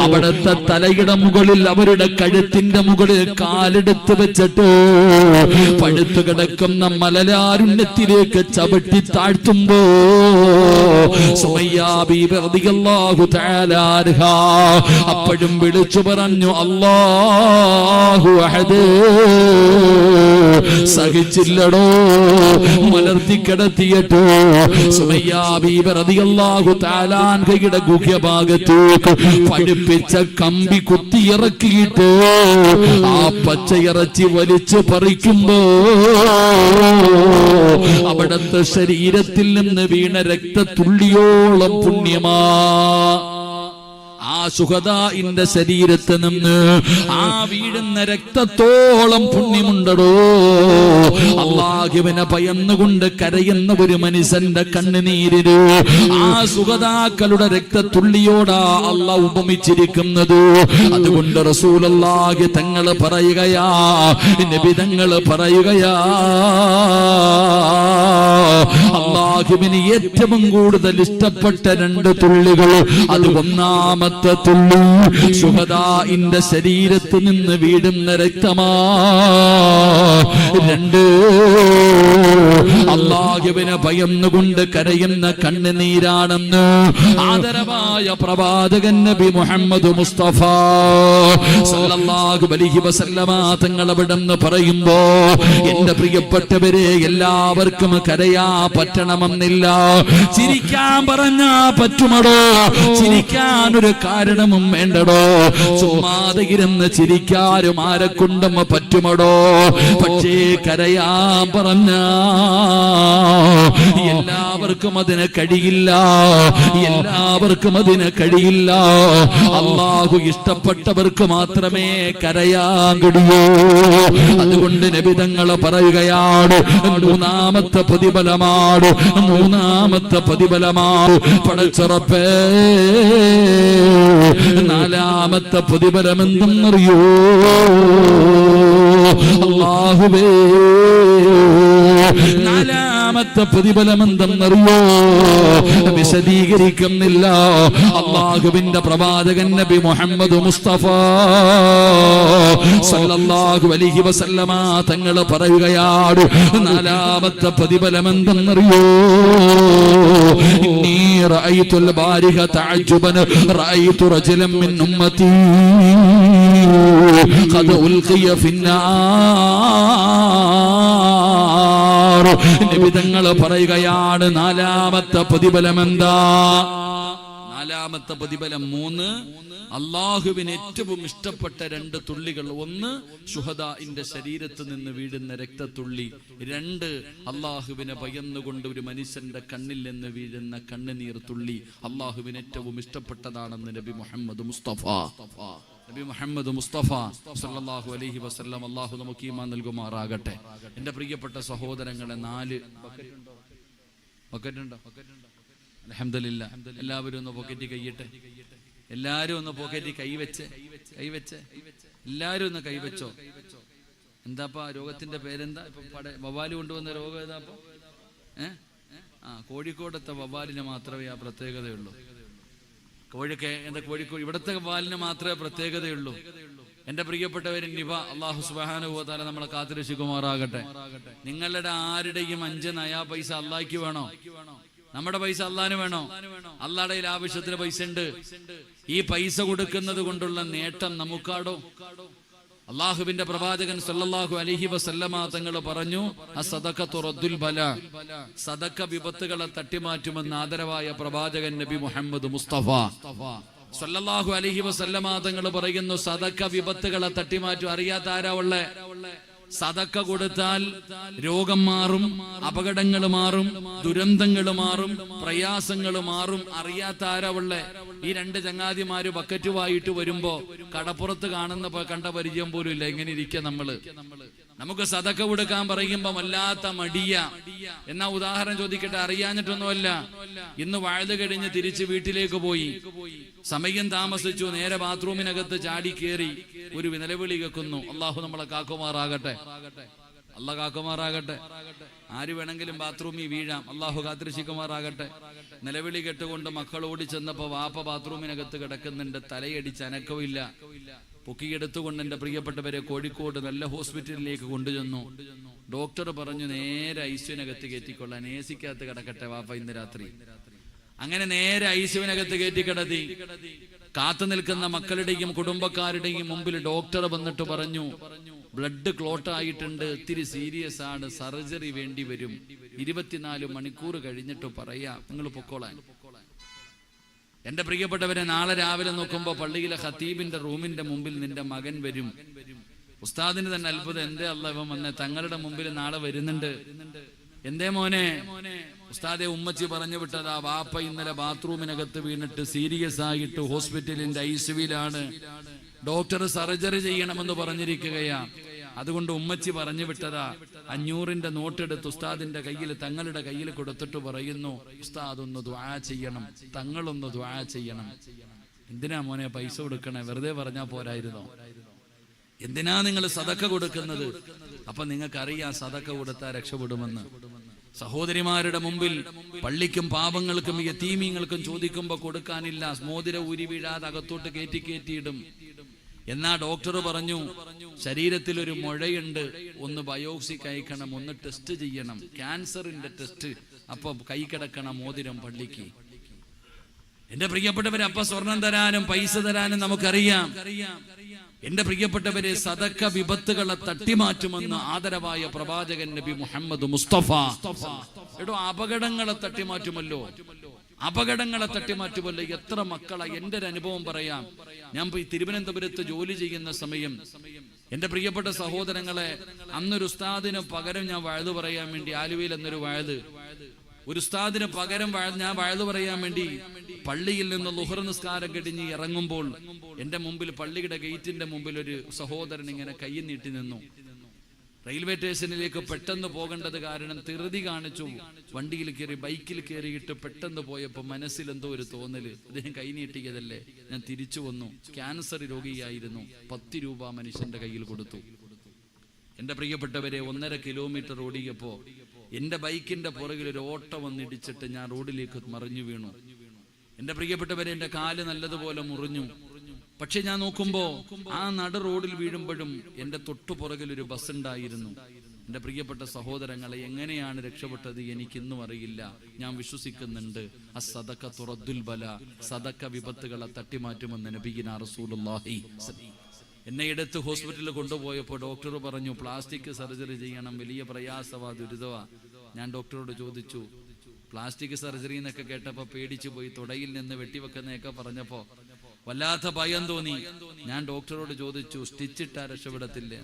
അവിടുത്തെ തലയുടെ മുകളിൽ അവരുടെ കഴുത്തിന്റെ മുകളിൽ കാലെടുത്ത് വെച്ചിട്ട് പഴുത്തു കിടക്കുന്ന മലരാരുണ്യത്തിലേക്ക് ചവിട്ടി താഴ്ത്തുമ്പോ സുമയ്യ ബീബി റളിയല്ലാഹു തആല അൻഹാ അപ്പോഴും വിളിച്ചു പറഞ്ഞു, അല്ലാഹു അഹദ്. സഹിച്ചില്ലടോ, മലർത്തി കിടത്തിയിട്ട് സുമയ്യ ബീബി റളിയല്ലാഹു തആല അൻഹയുടെ ഗുഹ്യഭാഗത്തേക്ക് പഠിപ്പിച്ച കമ്പി കുത്തിയിറക്കിയിട്ട് ആ പച്ചയിറച്ചി വലിച്ചു പറിക്കുമ്പോ അവിടത്തെ ശരീരത്തിൽ നിന്ന് വീണ രക്തത്തുള്ളിയോളം പുണ്യമാ. ആ ശുഹദാഇന്റെ ശരീരത്തിൽ നിന്ന് ആ വീഴുന്ന രക്തത്തോളം പുണ്യമുണ്ടടോ. അല്ലാഹുവിനെ ഭയന്നുകൊണ്ട് കരയുന്ന ഒരു മനുഷ്യന്റെ കണ്ണുനീരില് ആ ശുഹദാക്കളുടെ രക്തത്തുള്ളിയോടാ അല്ലാഹു ഉപമിച്ചിരിക്കുന്നത്. അതുകൊണ്ട് റസൂലുള്ളാഹി തങ്ങൾ പറയുകയാ, നബി തങ്ങൾ പറയുകയാ, അല്ലാഹുവിന് ഏറ്റവും കൂടുതൽ ഇഷ്ടപ്പെട്ട 2 തുള്ളികൾ, അത് ഒന്നാമത്തെ തുള്ളി ശുഹദാഇന്റെ ശരീരത്തിൽ നിന്ന് വീഴുന്ന രക്തമാ. 2 അല്ലാഹുവിനെ ഭയന്നുകൊണ്ട് കരയുന്ന കണ്ണുനീരാണെന്ന് ആദരവായ പ്രവാചകൻ നബി മുഹമ്മദ് മുസ്തഫ സല്ലല്ലാഹു അലൈഹി വസല്ലമ തങ്ങൾ അവിടെന്ന് പറയുമ്പോ, എന്റെ പ്രിയപ്പെട്ടവരെ, എല്ലാവർക്കും കരയാ പറ്റണമെന്നില്ല. ചിരിക്കാൻ പറഞ്ഞാ പറ്റുമടോ? ചിരിക്കാൻ ഒരു കാരണവും വേണ്ടടോ? ചുമ്മാതെ ഇരുന്ന് ചിരിക്കാനും ആരെ കൊണ്ടും പറ്റുമടോ? പക്ഷേ കരയാൻ പറഞ്ഞ എല്ലാവർക്കും അതിന് കഴിയില്ല, എല്ലാവർക്കും അതിന് കഴിയില്ല. അല്ലാഹു ഇഷ്ടപ്പെട്ടവർക്ക് മാത്രമേ കരയാൻ കഴിയൂ. അതുകൊണ്ട് നബി തങ്ങൾ പറയുകയാണ്, മൂന്നാമത്തെ പ്രതിഫലമാണ്, മൂന്നാമത്തെ പ്രതിഫലമാണ് പടച്ചുറപ്പേ. 4ാമത്തെ പ്രതിഫലം എന്തെന്നറിയോ? അല്ലാഹുവേ, 4ാമത്തെ പ്രതിഫലം എന്തെന്നറിയോ? വിശദീകരിക്കുന്നില്ല. അല്ലാഹുവിന്റെ പ്രവാചകൻ നബി മുഹമ്മദ് മുസ്തഫ സല്ലല്ലാഹു അലൈഹി വസല്ലമ തങ്ങൾ പറയുകയാണ്, 4ാമത്തെ പ്രതിഫലം എന്തെന്നറിയോ? റഅയ്തുൽ ബാരിഹ തഅജ്ജുബൻ റഅയ്തു റജലൻ മിൻ ഉമ്മതി ഖദ് ഉൽഖിയ ഫിന്നാർ. നബി തങ്ങൾ പറയുകയാണ്, നാലാമത്തെ പ്രതിഫലം എന്താ? നാലാമത്തെ പ്രതിഫലം 3, അള്ളാഹുവിന് ഏറ്റവും ഇഷ്ടപ്പെട്ട 2 തുള്ളികൾ. 1 ശുഹദാഇന്റെ ശരീരത്ത് നിന്ന് വീഴുന്ന രക്തത്തുള്ളി. 2 അള്ളാഹുവിനെ ഭയന്നുകൊണ്ട് ഒരു മനുഷ്യന്റെ കണ്ണിൽ നിന്ന് വീഴുന്ന കണ്ണുനീർ തുള്ളി. അള്ളാഹുവിന് ഏറ്റവും ഇഷ്ടപ്പെട്ടതാണെന്ന് നബി മുഹമ്മദ് മുസ്തഫ സല്ലല്ലാഹു അലൈഹി വസല്ലം. അള്ളാഹു നമുക്ക് ഈമാൻ നൽകുമാറാകട്ടെ. എന്റെ പ്രിയപ്പെട്ട സഹോദരങ്ങളെ, 4 ബക്കറ്റുണ്ടോ? അൽഹംദുലില്ലാഹ്. എല്ലാവരും ഒന്ന് പോക്കറ്റ് കൈയിട്ടെ. എല്ലാരും ഒന്ന് പോക്കറ്റ് കൈവച്ച് എല്ലാരും ഒന്ന് കൈവച്ചോ. എന്താപ്പാ രോഗത്തിന്റെ പേരെന്താ? ഇപ്പൊ വവ്വാല് കൊണ്ടുവന്ന രോഗം ഏതാപ്പോ? കോഴിക്കോടത്തെ വവ്വാലിന് മാത്രമേ ആ പ്രത്യേകതയുള്ളൂ. കോഴിക്കോട് ഇവിടത്തെ വവ്വാലിന് മാത്രമേ പ്രത്യേകതയുള്ളൂ. എന്റെ പ്രിയപ്പെട്ടവരെ, നിവ അല്ലാഹു സുബ്ഹാനഹു വ തആല നമ്മളെ കാത്തുരക്ഷിക്കുമാറാകട്ടെ. നിങ്ങളുടെ ആരുടെയും 5 നയാ പൈസ അല്ലാഹ്ക്ക് വേണോ? നമ്മുടെ പൈസ അള്ളാന് വേണോ? അള്ളാഹുടെ കയ്യിൽ ആവശ്യത്തിന് പൈസ ഉണ്ട്. ഈ പൈസ കൊടുക്കുന്നത് കൊണ്ടുള്ള നേട്ടം നമുക്കാടോ? അള്ളാഹുവിന്റെ പ്രവാചകൻ സല്ലല്ലാഹു അലൈഹി വസല്ലമ തങ്ങൾ പറഞ്ഞു, അസ്സദഖത്തു റദ്ദുൽ ബലാ, സദഖ വിപത്തുകളെ തട്ടിമാറ്റുമെന്ന് ആദരവായ പ്രവാചകൻ നബി മുഹമ്മദ് മുസ്തഫ സല്ലല്ലാഹു അലൈഹി വസല്ലമ തങ്ങൾ പറയുന്നു, സദഖ വിപത്തുകളെ തട്ടിമാറ്റും. അറിയാത്ത ആരാ ഉള്ളേ? സദക്ക കൊടുത്താൽ രോഗം മാറും, അപകടങ്ങൾ മാറും, ദുരന്തങ്ങൾ മാറും, പ്രയാസങ്ങൾ മാറും. അറിയാത്ത ആരാവുള്ളേ? ഈ 2 ചങ്ങാതിമാര് ബക്കറ്റുമായിട്ട് വരുമ്പോ കടപ്പുറത്ത് കണ്ട പരിചയം പോലും ഇല്ല. എങ്ങനെ ഇരിക്കുക നമ്മള്? നമുക്ക് സദക്ക കൊടുക്കാൻ പറയുമ്പോ വല്ലാത്ത മടിയ. എന്നാ ഉദാഹരണം ചോദിക്കട്ടെ, അറിയാഞ്ഞിട്ടൊന്നുമല്ല. ഇന്ന് വാഴ്ത് കഴിഞ്ഞ് തിരിച്ച് വീട്ടിലേക്ക് പോയി, സമയം താമസിച്ചു, നേരെ ബാത്റൂമിനകത്ത് ചാടി കയറി ഒരു നിലവിളി കേൾക്കുന്നു. അള്ളാഹു നമ്മളെ കാക്കുമാറാകട്ടെ. അള്ളാഹ് കാക്കുമാറാകട്ടെ. ആര് വേണമെങ്കിലും ബാത്റൂമിൽ വീഴാം. അള്ളാഹു കാത്തിരക്ഷിക്കുമാറാകട്ടെ. നിലവിളി കെട്ടുകൊണ്ട് മക്കൾ ഓടി ചെന്നപ്പോ വാപ്പ ബാത്റൂമിനകത്ത് കിടക്കുന്നുണ്ട്. തലയടിച്ച് അനക്കവില്ല. പൊക്കിയെടുത്തുകൊണ്ട് എന്റെ പ്രിയപ്പെട്ടവരെ കോഴിക്കോട് നല്ല ഹോസ്പിറ്റലിലേക്ക് കൊണ്ടുചെന്നു. ഡോക്ടർ പറഞ്ഞു, നേരെ ഐസിയുനകത്ത് കയറ്റിക്കൊള്ളാൻ, ഏസിക്കകത്ത് കിടക്കട്ടെ വാപ്പ ഇന്ന് രാത്രി. അങ്ങനെ നേരെ ഐസിയുനകത്ത് കയറ്റി കിടത്തി. കാത്തു നിൽക്കുന്ന മക്കളുടെയും കുടുംബക്കാരുടെയും മുമ്പിൽ ഡോക്ടർ വന്നിട്ട് പറഞ്ഞു, ബ്ലഡ് ക്ലോട്ട് ആയിട്ടുണ്ട്, ഇത്തിരി സീരിയസ് ആണ്, സർജറി വേണ്ടി വരും, 24 മണിക്കൂർ കഴിഞ്ഞിട്ട് പറയാം, നിങ്ങൾ പൊക്കോളാൻ. എന്റെ പ്രിയപ്പെട്ടവരെ, നാളെ രാവിലെ നോക്കുമ്പോ പള്ളിയിലെ ഖത്തീബിന്റെ റൂമിന്റെ മുമ്പിൽ നിന്റെ മകൻ വരും. ഉസ്താദിന് തന്നെ അത്ഭുതം, എന്തേ അല്ലാഹ് ഇവൻ വന്നേ? തങ്ങളുടെ മുമ്പിൽ നാളെ വരുന്നുണ്ട്. എന്തേ മോനെ? ഉസ്താദെ, ഉമ്മച്ചി പറഞ്ഞു വിട്ടതാ, വാപ്പ ഇന്നലെ ബാത്റൂമിനകത്ത് വീണിട്ട് സീരിയസ് ആയിട്ട് ഹോസ്പിറ്റലിന്റെ ഐസിയുവിലാണ്, ഡോക്ടർ സർജറി ചെയ്യണമെന്ന് പറഞ്ഞിരിക്കുകയാ. അതുകൊണ്ട് ഉമ്മച്ചി പറഞ്ഞു വിട്ടതാ. 500ന്റെ നോട്ടെടുത്ത് ഉസ്താദിന്റെ കയ്യിൽ, തങ്ങളുടെ കയ്യിൽ കൊടുത്തിട്ട് പറയുന്നു, ഉസ്താദ് ഒന്ന് ദുആ ചെയ്യണം, തങ്ങളൊന്ന് ദുആ ചെയ്യണം. എന്തിനാ മോനെ പൈസ കൊടുക്കണേ? വെറുതെ പറഞ്ഞാ പോരായിരുന്നോ? എന്തിനാ നിങ്ങൾ സദക്ക കൊടുക്കുന്നത്? അപ്പൊ നിങ്ങൾക്കറിയാം സദക്ക കൊടുത്താൽ രക്ഷപ്പെടുമെന്ന്. സഹോദരിമാരുടെ മുമ്പിൽ പള്ളിക്കും പാപങ്ങൾക്കും യതീമീങ്ങൾക്കും ചോദിക്കുമ്പോ കൊടുക്കാനില്ല. മോതിര ഊരി വീഴാതെ അകത്തോട്ട് കയറ്റിയിടും. എന്നാ ഡോക്ടർ പറഞ്ഞു, ശരീരത്തിൽ ഒരു മുഴയുണ്ട്, ഒന്ന് ബയോപ്സി കഴിക്കണം, ഒന്ന് ടെസ്റ്റ് ചെയ്യണം, ക്യാൻസറിന്റെ ടെസ്റ്റ്. അപ്പൊ കൈ കിടക്കണം മോതിരം പള്ളിക്ക്. എന്റെ പ്രിയപ്പെട്ടവരെ, അപ്പൊ സ്വർണം തരാനും പൈസ തരാനും നമുക്കറിയാം. എന്റെ പ്രിയപ്പെട്ടവരെ, സദക്ക വിപത്തുകളെ തട്ടിമാറ്റുമെന്ന് ആദരവായ പ്രവാചകൻ നബി മുഹമ്മദ് മുസ്തഫ. എടോ, അപകടങ്ങളെ തട്ടിമാറ്റുമല്ലോ, അപകടങ്ങളെ തട്ടിമാറ്റുമല്ലോ. എത്ര മക്കളാ? എന്റെ ഒരു അനുഭവം പറയാം. ഞാൻ പോയി തിരുവനന്തപുരത്ത് ജോലി ചെയ്യുന്ന സമയം, എന്റെ പ്രിയപ്പെട്ട സഹോദരങ്ങളെ, അന്നൊരു ഉസ്താദിന് പകരം ഞാൻ വഴുതു പറയാൻ വേണ്ടി, ആലുവയിൽ എന്നൊരു വഴുത്, ഒരു ഉസ്താദിന് പകരം ഞാൻ വഴുതു പറയാൻ വേണ്ടി പള്ളിയിൽ നിന്ന് ളുഹർ നിസ്കാരം കഴിഞ്ഞ് ഇറങ്ങുമ്പോൾ എന്റെ മുമ്പിൽ, പള്ളിയുടെ ഗേറ്റിന്റെ മുമ്പിൽ ഒരു സഹോദരൻ ഇങ്ങനെ കൈ നീട്ടി നിന്നു. റെയിൽവേ സ്റ്റേഷനിലേക്ക് പെട്ടെന്ന് പോകേണ്ടത് കാരണം ധൃതി കാണിച്ചു. വണ്ടിയിൽ കയറി, ബൈക്കിൽ കയറിയിട്ട് പെട്ടെന്ന് പോയപ്പോ മനസ്സിൽ എന്തോ ഒരു തോന്നല്, അദ്ദേഹം കൈ നീട്ടിയതല്ലേ. ഞാൻ തിരിച്ചു വന്നു. ക്യാൻസർ രോഗിയായിരുന്നു. 10 രൂപ മനുഷ്യന്റെ കയ്യിൽ കൊടുത്തു. എന്റെ പ്രിയപ്പെട്ടവരെ, 1.5 കിലോമീറ്റർ ഓടിയപ്പോ എന്റെ ബൈക്കിന്റെ പുറകിൽ ഒരു ഓട്ടോ വന്നിടിച്ചിട്ട് ഞാൻ റോഡിലേക്ക് മറിഞ്ഞു വീണു. എന്റെ പ്രിയപ്പെട്ടവരെ, എന്റെ കാല് നല്ലതുപോലെ മുറിഞ്ഞു. പക്ഷെ ഞാൻ നോക്കുമ്പോ ആ നട റോഡിൽ വീഴുമ്പോഴും എന്റെ തൊട്ടുപുറകിൽ ഒരു ബസ് ഉണ്ടായിരുന്നു. എൻ്റെ പ്രിയപ്പെട്ട സഹോദരങ്ങളെ, എങ്ങനെയാണ് രക്ഷപ്പെട്ടത് എനിക്കിന്നും അറിയില്ല. ഞാൻ വിശ്വസിക്കുന്നുണ്ട് അസ്സദഖ തുറദ്ദുൽ ബല, സദഖ വിപത്തുകളെ തട്ടിമാറ്റുമെന്ന് നബിയിനാ റസൂലുള്ളാഹി. എന്നെ എടുത്ത് ഹോസ്പിറ്റലിൽ കൊണ്ടുപോയപ്പോൾ ഡോക്ടർ പറഞ്ഞു പ്ലാസ്റ്റിക് സർജറി ചെയ്യണം, വലിയ പ്രയാസവാ, ദുരിതവാ. ഞാൻ ഡോക്ടറോട് ചോദിച്ചു, പ്ലാസ്റ്റിക് സർജറി എന്നൊക്കെ കേട്ടപ്പോൾ പേടിച്ചു പോയി. തുടയിൽ നിന്ന് വെട്ടിവെക്കുന്നതൊക്കെ പറഞ്ഞപ്പോൾ വല്ലാത്ത ഭയം തോന്നി. ഞാൻ ഡോക്ടറോട് ചോദിച്ചു സ്റ്റിച്ചിട്ടാ രക്ഷപ്പെടത്തില്ലേ?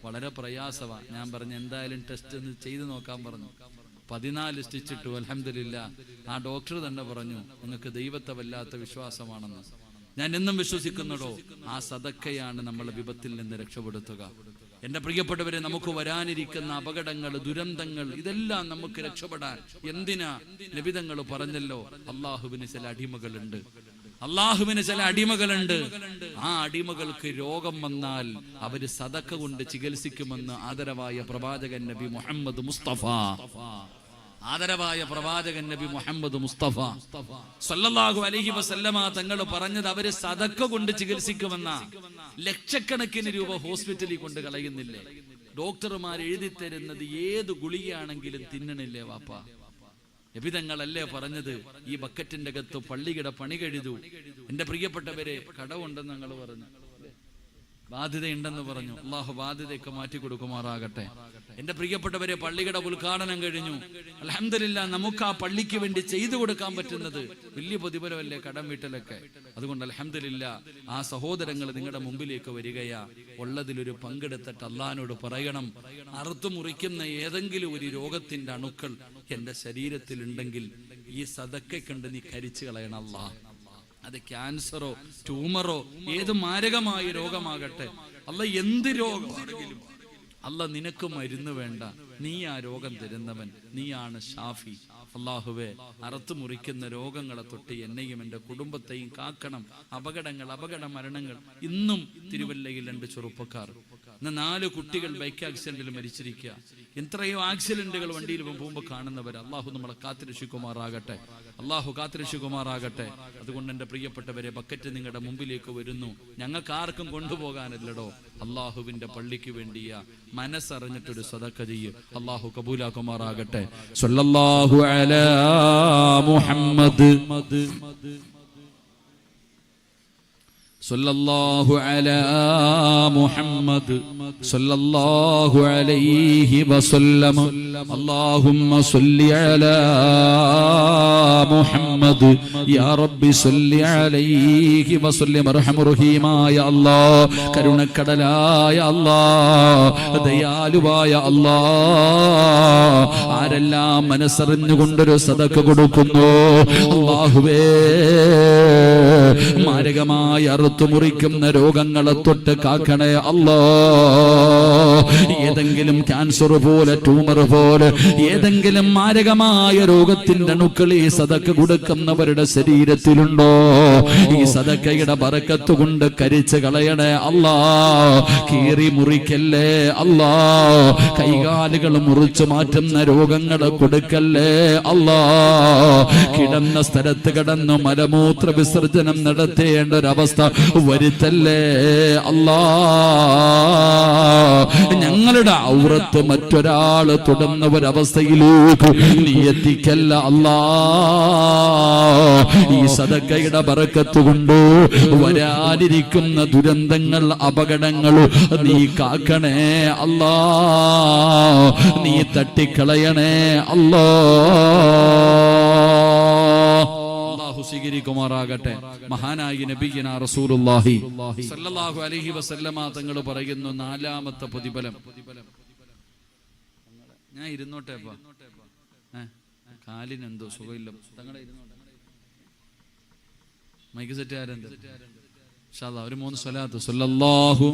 വളരെ പ്രയാസവാ. ഞാൻ പറഞ്ഞു എന്തായാലും ടെസ്റ്റ് ഒന്ന് ചെയ്ത് നോക്കാൻ പറഞ്ഞു. 14 സ്റ്റിച്ചിട്ടു. അൽഹംദുലില്ലാഹ്. ആ ഡോക്ടർ തന്നെ പറഞ്ഞു നിങ്ങൾക്ക് ദൈവത്തെ വല്ലാത്ത വിശ്വാസമാണെന്ന്. ഞാൻ എന്നും വിശ്വസിക്കുന്നുടോ ആ സദക്കയാണ് നമ്മളെ വിപത്തിൽ നിന്ന് രക്ഷപ്പെടുത്തുക. എന്റെ പ്രിയപ്പെട്ടവരെ, നമുക്ക് വരാനിരിക്കുന്ന അപകടങ്ങൾ, ദുരന്തങ്ങൾ, ഇതെല്ലാം നമുക്ക് രക്ഷപ്പെടാൻ എന്തിനാ നബിതങ്ങൾ പറഞ്ഞല്ലോ, അള്ളാഹുവിന് ചില അടിമകളുണ്ട്. അള്ളാഹുവിന് ചില അടിമകളുണ്ട്. ആ അടിമകൾക്ക് രോഗം വന്നാൽ അവര് സദക്ക കൊണ്ട് ചികിത്സിക്കുമെന്ന് ആദരവായ പ്രവാചകൻ നബി മുഹമ്മദ് മുസ്തഫ സല്ലല്ലാഹു അലൈഹി വസല്ലമ തങ്ങൾ പറഞ്ഞത് അവര് സദക്ക കൊണ്ട് ചികിത്സിക്കുമെന്ന. ലക്ഷക്കണക്കിന് രൂപ ഹോസ്പിറ്റലിൽ കൊണ്ട് കളയുന്നില്ലേ? ഡോക്ടർമാർ എഴുതി തരുന്നത് ഏത് ഗുളികയാണെങ്കിലും തിന്നണില്ലേ വാപ്പ? നബിതങ്ങളല്ലേ പറഞ്ഞത് ഈ ബക്കറ്റിന്റെ അകത്ത് പള്ളിയുടെ പണി കഴിതു. എന്റെ പ്രിയപ്പെട്ടവരെ, കടമുണ്ടെന്ന് ഞങ്ങൾ പറഞ്ഞു, ബാധ്യതയുണ്ടെന്ന് പറഞ്ഞു. അള്ളാഹു ബാധ്യതയൊക്കെ മാറ്റി കൊടുക്കുമാറാകട്ടെ. എന്റെ പ്രിയപ്പെട്ടവരെ, പള്ളിയുടെ ഉദ്ഘാടനം കഴിഞ്ഞു. അൽഹംദുലില്ലാഹ്, നമുക്ക് ആ പള്ളിക്ക് വേണ്ടി ചെയ്തു കൊടുക്കാൻ പറ്റുന്നത് വലിയ പ്രതിഫലമല്ലേ കടം വീട്ടലൊക്കെ. അതുകൊണ്ട് അൽഹംദുലില്ലാഹ് ആ സഹോദരങ്ങൾ നിങ്ങളുടെ മുമ്പിലേക്ക് വരികയാ. ഉള്ളതിലൊരു പങ്കെടുത്തിട്ട് അള്ളാഹിനോട് പറയണം, അറുത്തു മുറിക്കുന്ന ഏതെങ്കിലും ഒരു രോഗത്തിന്റെ അണുക്കൾ എന്റെ ശരീരത്തിൽ ഉണ്ടെങ്കിൽ ഈ സദക്ക കണ്ട് നീ കരിച്ചു കളയണം അല്ലാഹ്. അത് ക്യാൻസറോ ട്യൂമറോ ഏത് മാരകമായ രോഗമാകട്ടെ, അല്ല എന്ത് രോഗമാണെങ്കിലും അല്ല നിനക്ക് മരുന്ന് വേണ്ട, നീ ആ രോഗം തരുന്നവൻ, നീയാണ് ഷാഫി. അള്ളാഹുവേ, അറുത്തു മുറിക്കുന്ന രോഗങ്ങളെ തൊട്ട് എന്നെയും എൻ്റെ കുടുംബത്തെയും കാക്കണം. അപകട മരണങ്ങൾ. ഇന്നും തിരുവല്ലയിൽ 2 ചെറുപ്പക്കാർ, 4 കുട്ടികൾ ബൈക്ക് ആക്സിഡന്റിൽ മരിച്ചിരിക്കുക. എത്രയോ ആക്സിഡന്റുകൾ വണ്ടിയിൽ പോകുമ്പോൾ കാണുന്നവർ. അള്ളാഹു നമ്മളെ കാത്തുരക്ഷിക്കുമാറാകട്ടെ. അതുകൊണ്ട് എൻ്റെ പ്രിയപ്പെട്ടവരെ, ബക്കറ്റ് നിങ്ങളുടെ മുമ്പിലേക്ക് വരുന്നു. ഞങ്ങൾക്ക് ആർക്കും കൊണ്ടുപോകാനല്ലടോ, അള്ളാഹുവിന്റെ പള്ളിക്ക് വേണ്ടിയ മനസ്സറിഞ്ഞിട്ടൊരു സദഖ ചെയ്യ്. അള്ളാഹു കബൂലാക്കുമാറാകട്ടെ. സ്വല്ലല്ലാഹു അലാ മുഹമ്മദ് സല്ലല്ലാഹു അലാ മുഹമ്മദ് സല്ലല്ലാഹു അലൈഹി വസല്ലം. അല്ലാഹുമ്മ സല്ലി അലാ മുഹമ്മദ് യാ റബ്ബി സല്ലി അലൈഹി വസല്ലം. അർഹമർ റഹീമായ അല്ലാഹ്, കരുണക്കടലായ അല്ലാഹ്, ദയാലുവായ അല്ലാഹ്, ആരെല്ലാം മനസ്സറിഞ്ഞുകൊണ്ടൊരു സദഖ കൊടുക്കുന്നു അല്ലാഹുവേ, മാരകമായ മുറിക്കുന്ന രോഗങ്ങളെ തൊട്ട് കാക്കണേ അല്ലാ. ഏതെങ്കിലും ക്യാൻസർ പോലെ, ട്യൂമർ പോലെ, ഏതെങ്കിലും മാരകമായ രോഗത്തിന്റെ അണുക്കൾ ഈ സദഖ കൊടുക്കുന്നവരുടെ ശരീരത്തിലുണ്ടോ, ഈ സദഖയുടെ ബറക്കത്ത് കൊണ്ട് കരിച്ചു കളയണേ അല്ലാ. കീറി മുറിക്കല്ലേ അല്ലാ. കൈകാലുകൾ മുറിച്ചു മാറ്റുന്ന രോഗങ്ങളെ കൊടുക്കല്ലേ അല്ലാ. കിടന്ന സ്ഥലത്ത് കിടന്നു മലമൂത്ര വിസർജനം നടത്തേണ്ട ഒരവസ്ഥ വരുത്തല്ലേ അല്ലാ. ഞങ്ങളുടെ ഔറത്ത് മറ്റൊരാള് തൊടുന്ന ഒരവസ്ഥയിലേക്ക് നീ എത്തിക്കല്ല അല്ലാ. ഈ സദഖയുടെ ബറക്കത്ത് കൊണ്ട് വരാനിരിക്കുന്ന ദുരന്തങ്ങൾ, അപകടങ്ങൾ നീ കാക്കണേ അല്ലാ. നീ തട്ടിക്കളയണേ അല്ലാ. സ്വീകരിക്കുമാറാകട്ടെ. മഹാനായ നബിയിനാ റസൂലുള്ളാഹി സല്ലല്ലാഹു അലൈഹി വസല്ലമ തങ്ങൾ പറയുന്നു, 4ാമത്തെ പ്രതിഫലം. ഞാൻ ഇരുന്നോട്ടെ, കാലിനെന്തോ സുഖമില്ല. തങ്ങളെ മൈക്ക് സെറ്റ് ആരെന്ത് ഇൻഷാ അല്ലാഹ് ഒരു 3 സ്വലാത്ത്. സല്ലല്ലാഹു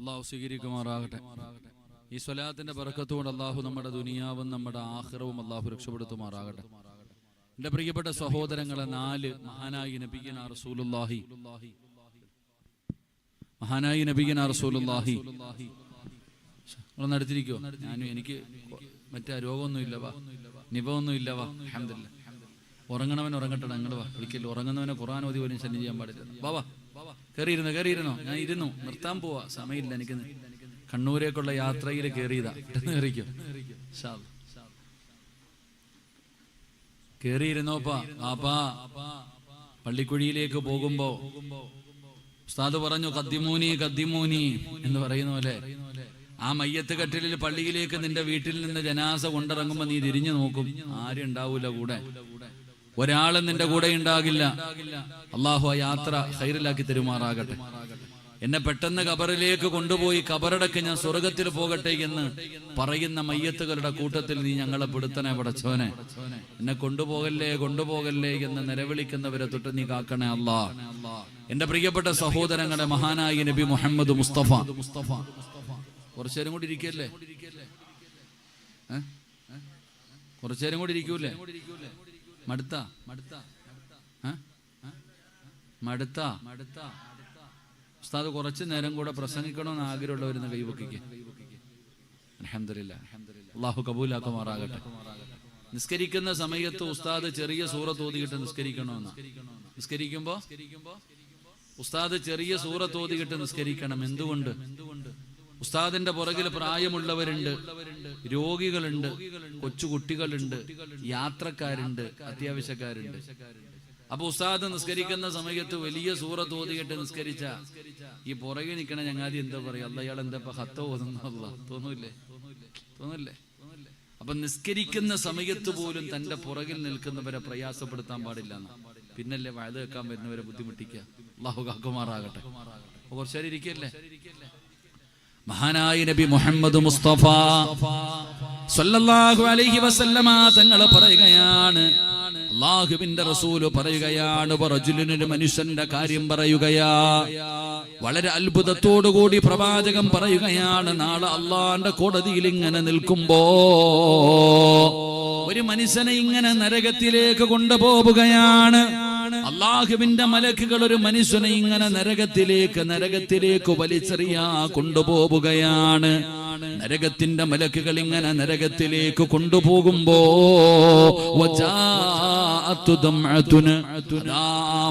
അള്ളാഹു സ്വീകരിക്കുമാറാകട്ടെ. ഈ സ്വലാത്തിന്റെ ബറക്കത്തുകൊണ്ട് അള്ളാഹു നമ്മുടെ ദുനിയാവും നമ്മുടെ ആഖിറവും അള്ളാഹു രക്ഷപ്പെടുത്തുമാറാകട്ടെ. എന്റെ പ്രിയപ്പെട്ട സഹോദരങ്ങളെ, 4 മഹാനായി നബിയനാ റസൂലുള്ളാഹി നടത്തിരിക്കോ? എനിക്ക് മറ്റേ രോഗമൊന്നും ഇല്ലവാ, നിപമൊന്നും ഇല്ലവാ. അൽഹംദുലില്ലാഹ്. ഉറങ്ങണവൻ ഉറങ്ങട്ടെ. ഞങ്ങൾ ഒരിക്കലും ഉറങ്ങുന്നവനെ ഖുർആൻ ഓതി പോലും ശല്യം ചെയ്യാൻ പാടില്ല. ബാബാ കയറിയിരുന്നോ? ഞാൻ ഇരുന്നു, നിർത്താൻ പോവാ, സമയമില്ല എനിക്ക്. കണ്ണൂരേക്കുള്ള യാത്രയിൽ കയറിയതാ. കയറിക്കോ, കയറിയിരുന്നോപ്പാ. ആപ്പാ പള്ളിക്കുഴിയിലേക്ക് പോകുമ്പോ ഉസ്താദ് പറഞ്ഞു കദ്ദിമൂനി എന്ന് പറയുന്ന പോലെ ആ മയ്യത്ത് കട്ടിലിൽ പള്ളിയിലേക്ക് നിന്റെ വീട്ടിൽ നിന്ന് ജനാസ കൊണ്ടിറങ്ങുമ്പോ നീ തിരിഞ്ഞു നോക്കും, ആരും ഉണ്ടാവൂല കൂടെ, ഒരാളും നിന്റെ കൂടെ ഉണ്ടാകില്ല. അള്ളാഹു ആ യാത്ര ഖൈറിലാക്കി തരുമാറാകട്ടെ. എന്നെ പെട്ടെന്ന് ഖബറിലേക്ക് കൊണ്ടുപോയി ഖബറടക്ക് ഞാൻ സ്വർഗത്തിൽ പോകട്ടെ എന്ന് പറയുന്ന മയ്യത്തുകളുടെ കൂട്ടത്തിൽ നീ ഞങ്ങളെ പെടുത്തണേ പടച്ചോനെ. എന്നെ കൊണ്ടുപോകല്ലേ എന്ന് നിലവിളിക്കുന്നവരെ തൊട്ട് നീ കാക്കണേ അല്ലാ. എന്റെ പ്രിയപ്പെട്ട സഹോദരങ്ങളെ, മഹാനായ നബി മുഹമ്മദ് മുസ്തഫ കുറച്ചേരം കൂടി ഇരിക്കല്ലേ? കുറച്ചേരം കൂടി ഇരിക്കൂലേ? മടുത്ത ഉസ്താദ് കുറച്ചു നേരം കൂടെ പ്രസംഗിക്കണമെന്ന് ആഗ്രഹമുള്ളവരുന്ന് കൈവക്കിക്ക്. അൽഹംദുലില്ലാഹ്, അല്ലാഹു കബൂലാക്കുമാറാകട്ടെ. നിസ്കരിക്കുന്ന സമയത്ത് ഉസ്താദ് ചെറിയ സൂറത്ത് ഓതിയിട്ട് നിസ്കരിക്കണമെന്ന്. നിസ്കരിക്കുമ്പോ ഉസ്താദ് ചെറിയ സൂറത്ത് ഓതിയിട്ട് നിസ്കരിക്കണം. എന്തുകൊണ്ട്? ഉസ്താദിന്റെ പുറകിൽ പ്രായമുള്ളവരുണ്ട്, രോഗികളുണ്ട്, കൊച്ചുകുട്ടികളുണ്ട്, യാത്രക്കാരുണ്ട്, അത്യാവശ്യക്കാരുണ്ട്. അപ്പൊ ഉസ്താദ് നിസ്കരിക്കുന്ന സമയത്ത് വലിയ സൂറത്ത് ഓതിയിട്ട് നിസ്കരിച്ച ഈ പുറകെ നിൽക്കണ ഞങ്ങാതി എന്താ പറയാ, അല്ല ഇയാൾ എന്താ ഹത്ത ഓതുന്നല്ല തോന്നൂല്ലേ? അപ്പൊ നിസ്കരിക്കുന്ന സമയത്ത് പോലും തന്റെ പുറകിൽ നിൽക്കുന്നവരെ പ്രയാസപ്പെടുത്താൻ പാടില്ല. പിന്നല്ലേ വയത് വെക്കാൻ വരുന്നവരെ ബുദ്ധിമുട്ടിക്കുക. അല്ലാഹു കാക്കുമാറാകട്ടെ. കുറച്ചേരം ഇരിക്കല്ലേ? മഹാനായ നബി മുഹമ്മദ് മുസ്തഫ സല്ലല്ലാഹു അലൈഹി വസല്ലമ തങ്ങൾ പറയുകയാണ്, അല്ലാഹുവിന്റെ റസൂല് പറയുകയാണ്, റജുലുനൊരു മനുഷ്യന്റെ കാര്യം പറയുകയാ. വളരെ അത്ഭുതത്തോടുകൂടി പ്രവാചകൻ പറയുകയാണ്, നാളെ അള്ളാന്റെ കോടതിയിൽ ഇങ്ങനെ നിൽക്കുമ്പോ ഒരു മനുഷ്യനെ ഇങ്ങനെ നരകത്തിലേക്ക് കൊണ്ടുപോവുകയാണ്. അള്ളാഹുവിന്റെ മലക്കുകൾ ഒരു മനുഷ്യനെ ഇങ്ങനെ നരകത്തിലേക്ക് വലിച്ചെറിയാ കൊണ്ടുപോവുകയാണ്. നരകത്തിന്റെ മലക്കുകൾ ഇങ്ങനെ നരകത്തിലേക്ക് കൊണ്ടുപോകുമ്പോ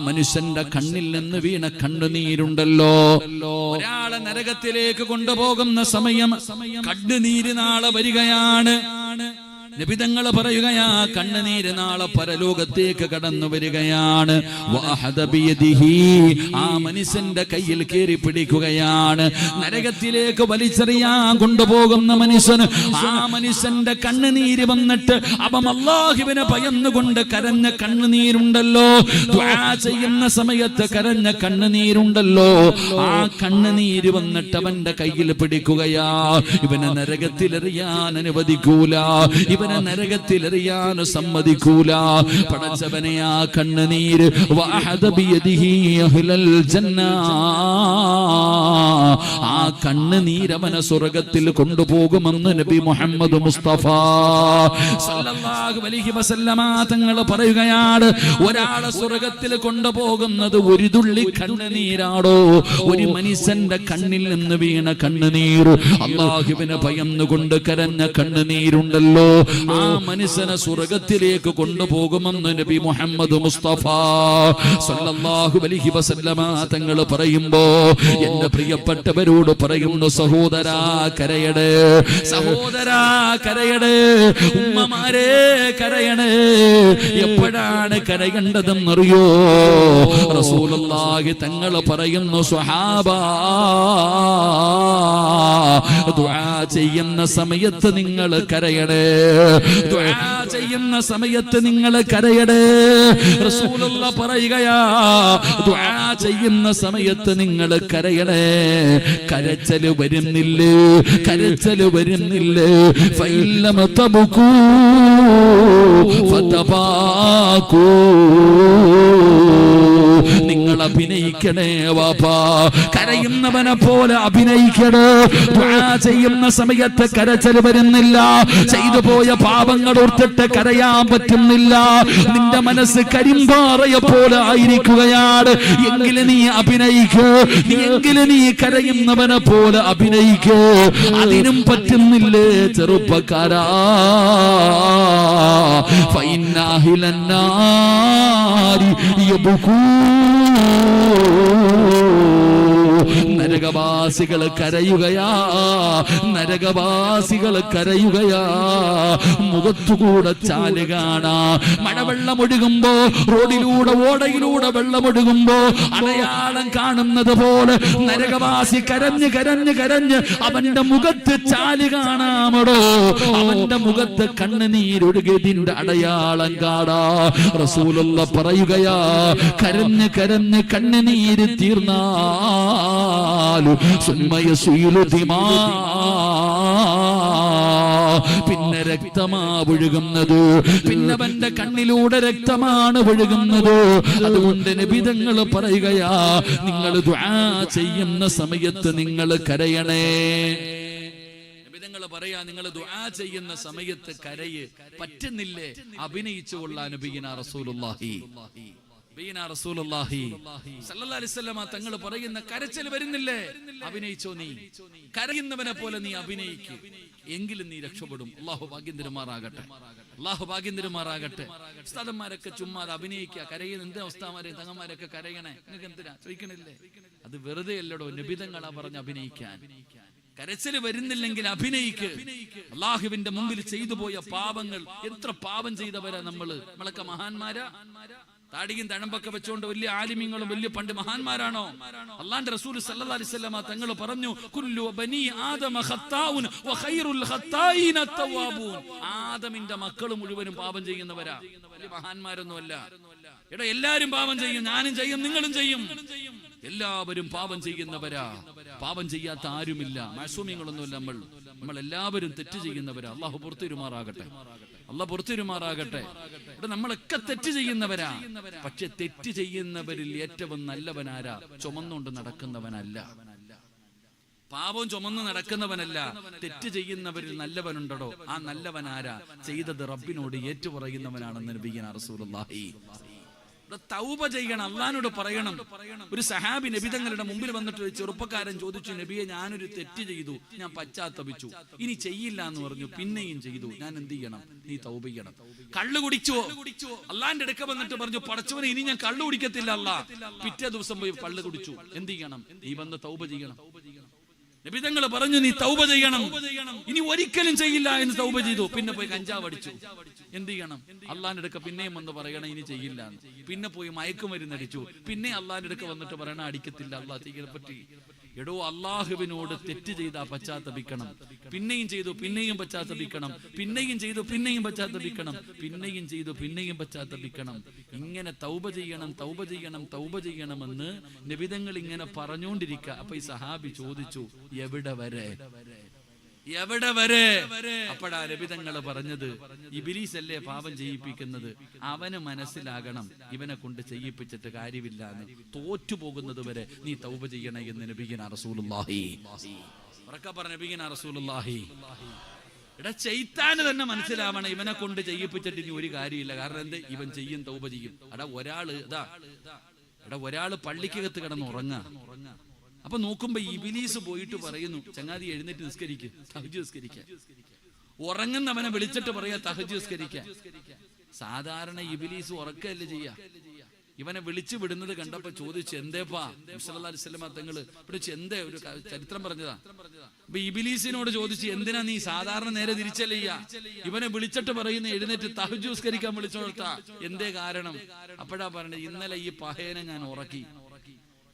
മനുഷ്യന്റെ കണ്ണിൽ നിന്ന് വീണ കണ്ണുനീരുണ്ടല്ലോ. ഒരാളെ നരകത്തിലേക്ക് കൊണ്ടുപോകുന്ന സമയം കണ്ണുനീര് നാളെ വരികയാണ്. നബിതങ്ങൾ പറയുകയാ, കണ്ണുനീര് നാളെ പരലോകത്തേക്ക് കടന്നു വരികയാണ്. ആ മനുഷ്യന്റെ കയ്യിൽ കയറി പിടിക്കുകയാണ്. നരകത്തിലേക്ക് വലിച്ചെറിയാൻ കൊണ്ടുപോകുന്ന മനുഷ്യന് ആ മനുഷ്യന്റെ കണ്ണുനീര് വന്നിട്ട് അവൻ അല്ലാഹുവിനെ ഭയന്നുകൊണ്ട് കരഞ്ഞ കണ്ണുനീരുണ്ടല്ലോ. ദുആ ചെയ്യുന്ന സമയത്ത് കരഞ്ഞ കണ്ണുനീരുണ്ടല്ലോ. ആ കണ്ണുനീര് വന്നിട്ട് അവന്റെ കയ്യിൽ പിടിക്കുകയാ. ഇവനെ നരകത്തിലെറിയാൻ അനുവദിക്കൂല, ഇവനെ നരകത്തിലെറിയാൻ സമ്മതിക്കൂല. പടച്ചവനെ ആ കണ്ണുനീര് ആ കണ്ണുനീരവനെ സ്വർഗത്തിൽ കൊണ്ടുപോകുമെന്ന് നബി മുഹമ്മദ് മുസ്തഫ സല്ലല്ലാഹു അലൈഹി വസല്ലമ തങ്ങൾ പറയുകയാണ്, ഒരാളെ സ്വർഗത്തിൽ കൊണ്ടുപോകുന്നത് ഒരു തുള്ളി കണ്ണുനീരാടോ. ഒരു മനുഷ്യന്റെ കണ്ണിൽ നിന്ന് വീണ കണ്ണുനീർ, അല്ലാഹുവിനെ ഭയന്നുകൊണ്ട് കരഞ്ഞ കണ്ണുനീരുണ്ടല്ലോ. ആ മനുഷ്യനെ സ്വർഗത്തിലേക്ക് കൊണ്ടുപോകുമെന്ന് നബി മുഹമ്മദ് മുസ്തഫ സല്ലല്ലാഹു അലൈഹി വസല്ലമ തങ്ങൾ പറയുമ്പോ എന്റെ പ്രിയപ്പെട്ടവരോട് പറയുന്നു, സഹോദരാ കരയടേ, സഹോദരാ കരയടേ, ഉമ്മമാരെ കരയണേ. എപ്പോഴാണ് കരയേണ്ടതെന്നറിയോ? റസൂലുള്ളാഹി തങ്ങൾ പറയുന്നു, സ്വഹാബാ ദുആ ചെയ്യുന്ന സമയത്ത് നിങ്ങൾ കരയണേ, ദുആ ചെയ്യുന്ന സമയത്ത് നിങ്ങൾ കരയണേ. റസൂലുള്ളാഹി പറയുകയാ, ദുആ ചെയ്യുന്ന സമയത്ത് നിങ്ങൾ കരയണേ. കരച്ചല് വരുന്നില്ലേ, കരച്ചല് വരുന്നില്ലേ? ഫഇല്ലം തബകൂ ഫതബാകൂ. നിങ്ങൾ അഭിനയിക്കണം, ചിന്തിക്കണേ വാപ്പാ. കരയുന്നവനെ പോലെ അഭിനയിക്കണേ. ദുആ ചെയ്യുന്ന സമയത്ത് കരച്ചിൽ വരുന്നില്ല. ചെയ്തു പോയ പാപങ്ങൾ ഓർത്തിട്ട് കരയാൻ പറ്റുന്നില്ല. നിന്റെ മനസ്സ് കരിമ്പാറയെ പോലെ ആയിരിക്കുകയാണ്. എങ്കിലും നീ അഭിനയിക്കൂ. എങ്കിലും നീ കരയുന്നവനെ പോലെ അഭിനയിക്കൂ. അതിനും പറ്റുന്നില്ലേ ചെറുപ്പക്കാരാ? ഫൈനാഹിലന്നാരി യബ്കൂ. നരകവാസികൾ കരയുകയാ. നരകവാസികൾ കരയുകയാ. മുഖത്തുകൂടെ ചാല് കാണാ. മഴവെള്ളം ഒഴുകുമ്പോ, റോഡിലൂടെ ഓടയിലൂടെ വെള്ളമൊഴുകുമ്പോ അടയാളം കാണുന്നത് പോലെ നരകവാസി കരഞ്ഞ് കരഞ്ഞ് കരഞ്ഞ് അവന്റെ മുഖത്ത് ചാല് കാണാമടോ. അവന്റെ മുഖത്ത് കണ്ണുനീരൊഴുകിയതിന്റെ അടയാളം കാണാ. റസൂലുള്ള പറയുകയാ, കരഞ്ഞ് കരഞ്ഞ് കണ്ണുനീര് തീർന്നാ പിന്നെ രക്തമാ ഒഴുകുന്നത്. പിന്നെ അവന്റെ കണ്ണിലൂടെ രക്തമാണ് ഒഴുകുന്നത്. അതുകൊണ്ട് നബി തങ്ങൾ പറയുകയാ, നിങ്ങൾ ദുആ ചെയ്യുന്ന സമയത്ത് നിങ്ങൾ കരയണേ. പറയാ, നിങ്ങൾ ദുആ ചെയ്യുന്ന സമയത്ത് കരയ്. പറ്റുന്നില്ലേ? അഭിനയിച്ചു കൊള്ളാൻ നബിയിനാ റസൂലുള്ളാഹി തങ്ങൾ പറയുന്ന കരച്ചിൽ വരുന്നില്ലേ? അഭിനയിച്ചോ. നീ കരയുന്നവനെ പോലെ നീ അഭിനയിക്കും, എങ്കിലും നീ രക്ഷപ്പെടും. അല്ലാഹു ഭാഗ്യം തരുമാറാകട്ടെ. അല്ലാഹു ഭാഗ്യം തരുമാറാകട്ടെ. ഉസ്താദന്മാരൊക്കെ ചുമ്മാ അഭിനയിക്കുക. കരയുന്ന എന്താ ഉസ്താദന്മാരെ തങ്ങന്മാരൊക്കെ കരയണേ? നിങ്ങൾക്ക് എന്തിനാ ചോദിക്കണില്ലേ? അത് വെറുതെ അല്ലടോ. നബി തങ്ങളാ പറഞ്ഞ് അഭിനയിക്കാൻ. കരച്ചിൽ വരുന്നില്ലെങ്കിൽ അഭിനയിക്ക്. അല്ലാഹുവിന്റെ മുമ്പിൽ ചെയ്തു പോയ പാപങ്ങൾ, എത്ര പാപം ചെയ്തവരാ നമ്മളൊക്കെ മഹാന്മാരാ? താടിയും തഴമ്പൊക്കെ വെച്ചുകൊണ്ട് വലിയ ആലിമീങ്ങളും വലിയ പണ്ട് മഹാന്മാരാണോ? അല്ലാഹുവിന്റെ റസൂൽ സല്ലല്ലാഹു അലൈഹി വസല്ലം തങ്ങൾ പറഞ്ഞു, കുല്ലു ബനി ആദമ ഖത്താഉൻ വഖൈറുൽ ഖത്താഈന തവ്വാബൂൻ. ആദമിന്റെ മക്കൾ മുഴുവനും പാപം ചെയ്യുന്നവരാ, വലിയ മഹാന്മാരൊന്നുമല്ല. എടാ, എല്ലാരും പാപം ചെയ്യും. ഞാനും ചെയ്യും, നിങ്ങളും ചെയ്യും. എല്ലാവരും പാപം ചെയ്യുന്നവരാ. പാപം ചെയ്യാത്ത ആരുമില്ല. മാസൂമികളൊന്നുമില്ല. നമ്മൾ എല്ലാവരും തെറ്റ് ചെയ്യുന്നവരാ. അല്ലാഹു പുറത്തിരുമാറാകട്ടെ. അല്ലാഹു പുറത്തിരുമാറാകട്ടെ. ഇവിടെ നമ്മളൊക്കെ തെറ്റ് ചെയ്യുന്നവരാ. പക്ഷെ തെറ്റ് ചെയ്യുന്നവരിൽ ഏറ്റവും നല്ലവനാരാ? ചുമന്നുകൊണ്ട് നടക്കുന്നവനല്ല. പാപം ചുമന്ന് നടക്കുന്നവനല്ല. തെറ്റ് ചെയ്യുന്നവരിൽ നല്ലവനുണ്ടോ? ആ നല്ലവനാരാ? ചെയ്തത് റബ്ബിനോട് ഏറ്റുപറയുന്നവനാണെന്ന് നബിയനാ റസൂലുള്ളാഹി. തൗബ ചെയ്യണം, അള്ളാഹിനോട് പറയണം. ഒരു സഹാബി നബി തങ്ങളുടെ മുമ്പിൽ വന്നിട്ട് ഒരു ചെറുപ്പക്കാരൻ ചോദിച്ചു, നബിയെ, ഞാനൊരു തെറ്റ് ചെയ്തു, ഞാൻ പശ്ചാത്തപിച്ചു, ഇനി ചെയ്യില്ല എന്ന് പറഞ്ഞു, പിന്നെയും ചെയ്തു, ഞാൻ എന്ത് ചെയ്യണം? നീ തൗബ ചെയ്യണം. കള്ളു കുടിച്ചോ? അള്ളാന്റെ അടുക്ക വന്നിട്ട് പറഞ്ഞു, പടച്ചവനെ, ഇനി ഞാൻ കള്ളു കുടിക്കത്തില്ല അല്ലാ. പിറ്റേ ദിവസം പോയി കള്ളു കുടിച്ചു. എന്ത് ചെയ്യണം? നീ വന്ന് തൗബ ചെയ്യണം. നബി തങ്ങൾ പറഞ്ഞു, നീ തൗബ ചെയ്യണം, ഇനി ഒരിക്കലും ചെയ്യില്ല എന്ന് തൗബ ചെയ്തു. പിന്നെ പോയി കഞ്ചാവ് അടിച്ചു. എന്ത് ചെയ്യണം? അള്ളാന്റെ അടുക്ക പിന്നെയും വന്ന് പറയണം, ഇനി ചെയ്യില്ല. പിന്നെ പോയി മയക്കുമരുന്ന് അടിച്ചു. പിന്നെ അള്ളാന്റെ അടുക്ക വന്നിട്ട് പറയണം, അടിക്കത്തില്ല, അള്ളാഹ് ചെയ്യണ പറ്റി. എടോ, അള്ളാഹുവിനോട് തെറ്റ് ചെയ്താ പശ്ചാത്തപിക്കണം. പിന്നെയും ചെയ്തു, പിന്നെയും പശ്ചാത്തപിക്കണം. പിന്നെയും ചെയ്തു, പിന്നെയും പശ്ചാത്തപിക്കണം. പിന്നെയും ചെയ്തു, പിന്നെയും പശ്ചാത്തപിക്കണം. ഇങ്ങനെ തൗബ ചെയ്യണം, തൗബ ചെയ്യണം, തൗബ ചെയ്യണമെന്ന് നബിതങ്ങൾ ഇങ്ങനെ പറഞ്ഞുകൊണ്ടിരിക്കുക. അപ്പൊ ഈ സഹാബി ചോദിച്ചു, എവിടെ വരെ? എവിടെ വരെ? അപ്പോഴാ നബിതങ്ങൾ പറഞ്ഞത്, ഇബ്ലീസ് അല്ലേ പാപം ചെയ്യിപ്പിക്കുന്നത്, അവന് മനസ്സിലാകണം ഇവനെ കൊണ്ട് ചെയ്യിപ്പിച്ചിട്ട് കാര്യമില്ല എന്ന്. തോറ്റുപോകുന്നത് വരെ നീ തൗബ ചെയ്യണേ എന്ന് നബിയനാ റസൂലുള്ളാഹി. ഉറക്കെ പറഞ്ഞ നബിയനാ റസൂലുള്ളാഹി. എടാ, ശൈത്താന് തന്നെ മനസ്സിലാവണം ഇവനെ കൊണ്ട് ചെയ്യിപ്പിച്ചിട്ട് ഇനി ഒരു കാര്യമില്ല. കാരണം എന്ത്? ഇവൻ ചെയ്യും, തൗബ ചെയ്യും. ഒരാള് പള്ളിക്കകത്ത് കിടന്ന് ഉറങ്ങാ. അപ്പൊ നോക്കുമ്പോ ഇബ്ലീസ് പോയിട്ട് പറയുന്നു, ചങ്ങാതി എഴുന്നേറ്റ് നിസ്കരിക്ക്, തഹജ്ജുദ് നിസ്കരിക്കാൻ. ഉറങ്ങുന്നവനെ വിളിച്ചിട്ട് പറയാ തഹജ്ജുദ് നിസ്കരിക്കാൻ. സാധാരണ ഇബ്ലീസ് ഉറക്കല്ലേ ചെയ്യാ. ഇവനെ വിളിച്ചു വിടുന്നത് കണ്ടപ്പോ ചോദിച്ചു, എന്തേപ്പാ? സല്ലല്ലാഹു അലൈഹി വസല്ലം തങ്ങള് വിളിച്ചു, എന്തേ? ഒരു ചരിത്രം പറഞ്ഞതാ. അപ്പൊ ഇബ്ലീസിനോട് ചോദിച്ചു, എന്തിനാ നീ സാധാരണ നേരെ തിരിച്ചല്ലേ ചെയ്യാ? ഇവനെ വിളിച്ചിട്ട് പറയുന്ന എഴുന്നേറ്റ് തഹജ്ജുദ് നിസ്കരിക്കാൻ വിളിച്ചോർത്താ, എന്തേ കാരണം? അപ്പോഴാ പറഞ്ഞത്, ഇന്നലെ ഈ പഹയനെ ഞാൻ ഉറക്കി.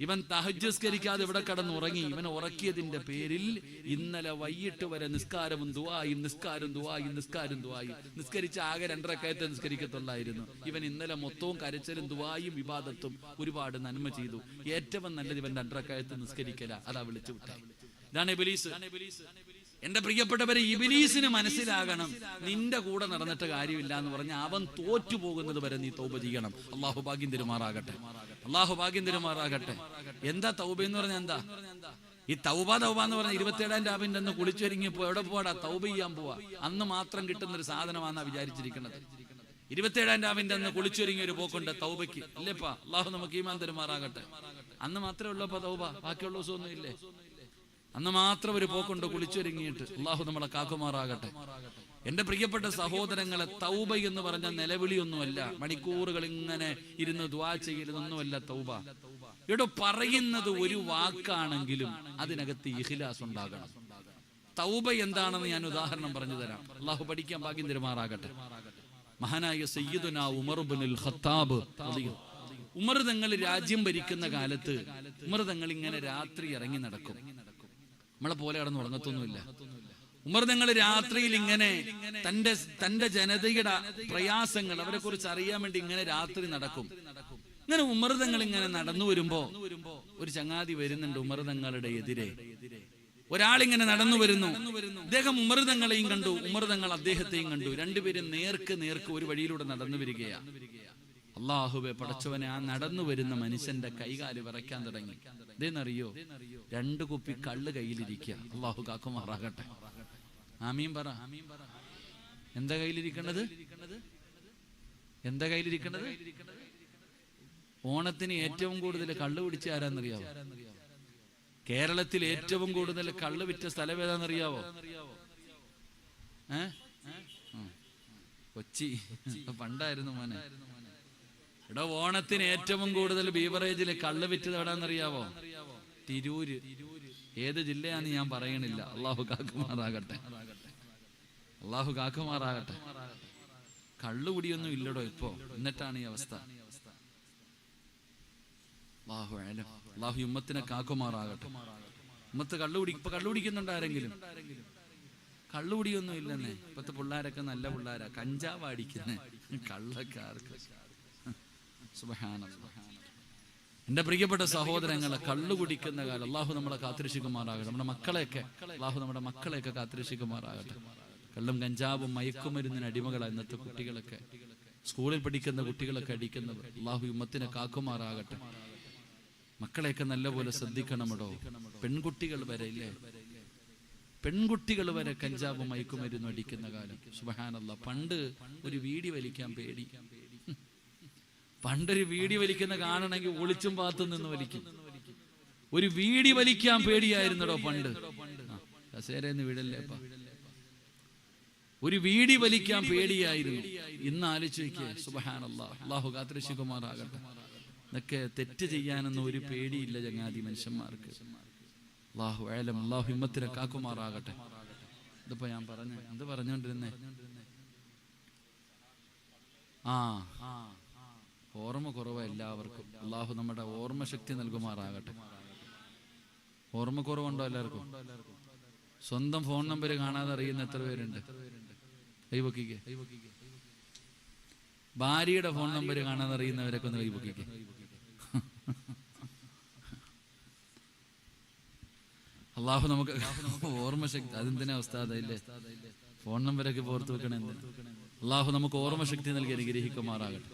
ഇവൻ തഹജ്ജുദ് നിസ്കരിക്കാതെ ഇവിടെ കിടന്ന് ഉറങ്ങി. ഇവനെ ഉറക്കിയതിന്റെ പേരിൽ ഇന്നലെ വൈകിട്ട് വരെ നിസ്കാരവും ദുആയും നിസ്കാരം ദുആയും നിസ്കാരം ദുആയും നിസ്കരിച്ച ആകെ 2 റക്അത്ത് നിസ്കരിക്കത്തുള്ളായിരുന്നു. ഇവൻ ഇന്നലെ മൊത്തവും കരച്ചിലും ദുആയും ഇബാദത്തും ഒരുപാട് നന്മ ചെയ്തു. ഏറ്റവും നല്ലത് ഇവൻ 2 റക്അത്ത് നിസ്കരിക്കല. അതാ വിളിച്ചു വിട്ടായി. ഇതാണ് ഇബ്ലീസ്. എന്റെ പ്രിയപ്പെട്ടവരെ, ഇബ്ലീസിന് മനസ്സിലാകണം നിന്റെ കൂടെ നടന്നിട്ട് കാര്യമില്ല എന്ന് പറഞ്ഞ് അവൻ തോറ്റുപോകുന്നത് വരെ നീ തൗബ ചെയ്യണം. അള്ളാഹു ഭാഗ്യം തരുമാറാകട്ടെ, അള്ളാഹു ഭാഗ്യം തരുമാറാകട്ടെ. എന്താ തൗബ എന്ന് പറഞ്ഞാൽ എന്താ? ഈ തൗബ എന്ന് പറഞ്ഞാൽ 27-ാം രാവിന്റെ അന്ന് കുളിച്ചൊരുങ്ങിപ്പോ എവിടെ പോവാടാ? തൗബ ചെയ്യാൻ പോവാ. അന്ന് മാത്രം കിട്ടുന്ന ഒരു സാധനമാണെന്നാ വിചാരിച്ചിരിക്കുന്നത്. 27-ാം രാവിന്റെ അന്ന് കുളിച്ചൊരുങ്ങിയ ഒരു പോക്കുണ്ട് തൗബയ്ക്ക്, ഇല്ലേപ്പാ? അള്ളാഹു നമുക്ക് ഈമാൻ തരുമാറാകട്ടെ. അന്ന് മാത്രമേ ഉള്ളൂ തൗബ, ബാക്കിയുള്ള ദിവസമൊന്നും ഇല്ലേ? അന്ന് മാത്രം ഒരു പോക്കുണ്ട് കുളിച്ചൊരുങ്ങിയിട്ട്. അള്ളാഹു നമ്മളെ കാക്കുമാറാകട്ടെ. എന്റെ പ്രിയപ്പെട്ട സഹോദരങ്ങളെ, തൗബ എന്ന് പറഞ്ഞ നിലവിളിയൊന്നുമല്ല, മണിക്കൂറുകൾ ഇങ്ങനെ ഇരുന്ന് ദുആ ചെയ്യരുതൊന്നുമല്ല തൗബ. ഇവിടെ പറയുന്നത് ഒരു വാക്കാണെങ്കിലും അതിനകത്ത് ഇഖ്ലാസ് ഉണ്ടാകണം. തൗബ എന്താണെന്ന് ഞാൻ ഉദാഹരണം പറഞ്ഞു തരാം. അള്ളാഹു പഠിക്കാൻ ഭാഗ്യം തരുമാറാകട്ടെ. മഹാനായ സയ്യിദുനാ ഉമർ ഇബ്നുൽ ഖത്താബ്, ഉമർ തങ്ങൾ രാജ്യം ഭരിക്കുന്ന കാലത്ത് ഉമർ തങ്ങൾ ഇങ്ങനെ രാത്രി ഇറങ്ങി നടക്കും. നമ്മളെ പോലെ കടന്ന് ഉറങ്ങത്തൊന്നുമില്ല. ഉമർ തങ്ങൾ രാത്രിയിൽ ഇങ്ങനെ തന്റെ ജനതയുടെ പ്രയാസങ്ങൾ, അവരെ കുറിച്ച് അറിയാൻ വേണ്ടി ഇങ്ങനെ രാത്രി നടക്കും. ഇങ്ങനെ ഉമർ തങ്ങൾ ഇങ്ങനെ നടന്നു വരുമ്പോ ഒരു ചങ്ങാതി വരുന്നുണ്ട് ഉമർ തങ്ങളുടെ എതിരെ. ഒരാളിങ്ങനെ നടന്നു വരുന്നു. അദ്ദേഹം ഉമർ തങ്ങളെയും കണ്ടു, ഉമർ തങ്ങൾ അദ്ദേഹത്തെയും കണ്ടു. രണ്ടുപേരും നേർക്ക് ഒരു വഴിയിലൂടെ നടന്നു വരികയാ. അള്ളാഹുവെ പടച്ചവനെ, ആ നടന്നു വരുന്ന മനുഷ്യന്റെ കൈകാല് വിറയ്ക്കാൻ തുടങ്ങി. ഇതെന്നറിയോ? 2 കുപ്പി കള്ള് കയ്യിലിരിക്കുക. അള്ളാഹു കാക്കുമാറാകട്ടെ. ആമീൻ പറ. എന്താ കയ്യിലിരിക്കണത്? എന്താ കയ്യിലിരിക്കണത്? ഓണത്തിന് ഏറ്റവും കൂടുതൽ കള്ള് പിടിച്ച ആരാന്നറിയാവോ? കേരളത്തിൽ ഏറ്റവും കൂടുതൽ കള്ള് വിറ്റ സ്ഥലം ഏതാണെന്നറിയാവോ? കൊച്ചി. പണ്ടായിരുന്നു മോനെ. ഇവിടെ ഓണത്തിന് ഏറ്റവും കൂടുതൽ ബീവറേജിൽ കള്ള് വിറ്റത് എവിടാന്നറിയാവോ? തിരൂര്. ഏത് ജില്ലയാന്ന് ഞാൻ പറയണില്ല. അള്ളാഹു കാക്കുമാറാകട്ടെ, അള്ളാഹു കാക്കുമാറാകട്ടെ. കള്ളുകുടിയൊന്നും ഇല്ലടോ ഇപ്പോ, എന്നിട്ടാണ് ഈ അവസ്ഥ. അള്ളാഹു ഉമ്മത്തിനെ കാക്കുമാറാകട്ടെ. ഉമ്മത്ത് ഇപ്പൊ കള്ളുകുടിക്കുന്നുണ്ട് ആരെങ്കിലും? കള്ളുകുടിയൊന്നും ഇല്ലെന്നേ. ഇപ്പത്തെ പിള്ളേരൊക്കെ നല്ല പിള്ളേരാ. കഞ്ചാവ് അടിക്കുന്നേ, കള്ളക്കാർക്ക്. സുബ്ഹാനല്ലാഹ്. എന്റെ പ്രിയപ്പെട്ട സഹോദരങ്ങളെ, കള്ളു കുടിക്കുന്ന കാലം അള്ളാഹു നമ്മളെ കാത്തിരക്ഷിക്കുമാറാകട്ടെ. നമ്മുടെ മക്കളെയൊക്കെ അള്ളാഹു നമ്മുടെ മക്കളെയൊക്കെ കാത്തിരക്ഷിക്കുമാറാകട്ടെ. കള്ളും കഞ്ചാവും മയക്കുമരുന്നിന് അടിമകളാണ് ഇന്നത്തെ കുട്ടികളൊക്കെ. സ്കൂളിൽ പഠിക്കുന്ന കുട്ടികളൊക്കെ അടിക്കുന്നവർ. അള്ളാഹു ഉമ്മത്തിനെ കാക്കുമാറാകട്ടെ. മക്കളെയൊക്കെ നല്ലപോലെ ശ്രദ്ധിക്കണമടോ. പെൺകുട്ടികൾ വരെ ഇല്ലേ, പെൺകുട്ടികൾ വരെ കഞ്ചാവും മയക്കുമരുന്നും അടിക്കുന്ന കാലം. സുബ്ഹാനല്ലാഹ്. പണ്ട് ഒരു വീടി വലിക്കാൻ പേടി. പണ്ടൊരു വീടി വലിക്കുന്ന കാണണമെങ്കിൽ ഒളിച്ചും പാത്തു നിന്ന് വലിക്കും. ഒരു വീടി വലിക്കാൻ പേടിയായിരുന്നടോ പണ്ട്. കസേരന്ന് വീടല്ലേപ്പാ. ഒരു വീടി വലിക്കാൻ പേടിയായിരുന്നു. ഇന്ന് ആലോചിക്കുക. സുബ്ഹാനല്ലാഹ്. അല്ലാഹു കാത്തിരക്ഷിക്കുമാറാകട്ടെ. ഇതൊക്കെ തെറ്റ് ചെയ്യാനൊന്നും ഒരു പേടിയില്ല ചങ്ങാതി മനുഷ്യന്മാർക്ക്. അല്ലാഹു അഅലം. അല്ലാഹു ഹിമ്മത്തിനെ കാക്കുമാറാകട്ടെ. ഇതിപ്പോ ഞാൻ എന്ത് പറഞ്ഞോണ്ടിരുന്നേ? ഓർമ്മ കുറവ് എല്ലാവർക്കും. അള്ളാഹു നമ്മുടെ ഓർമ്മ ശക്തി നൽകുമാറാകട്ടെ. ഓർമ്മ കുറവുണ്ടോ എല്ലാവർക്കും? സ്വന്തം ഫോൺ നമ്പർ കാണാതെ അറിയുന്ന എത്ര പേരുണ്ട്? കൈപൊക്കിക്ക്. ഭാര്യയുടെ ഫോൺ നമ്പർ കാണാതെ അറിയുന്നവരൊക്കെ ഒന്ന് കൈപൊക്കിക്ക്. അള്ളാഹു നമുക്ക് ഓർമ്മ ശക്തി. അതെന്തിനാ ഉസ്താദല്ലേ ഫോൺ നമ്പരൊക്കെ ഓർത്ത് വെക്കണേ? അള്ളാഹു നമുക്ക് ഓർമ്മ ശക്തി നൽകി അനുഗ്രഹിക്കുമാറാകട്ടെ.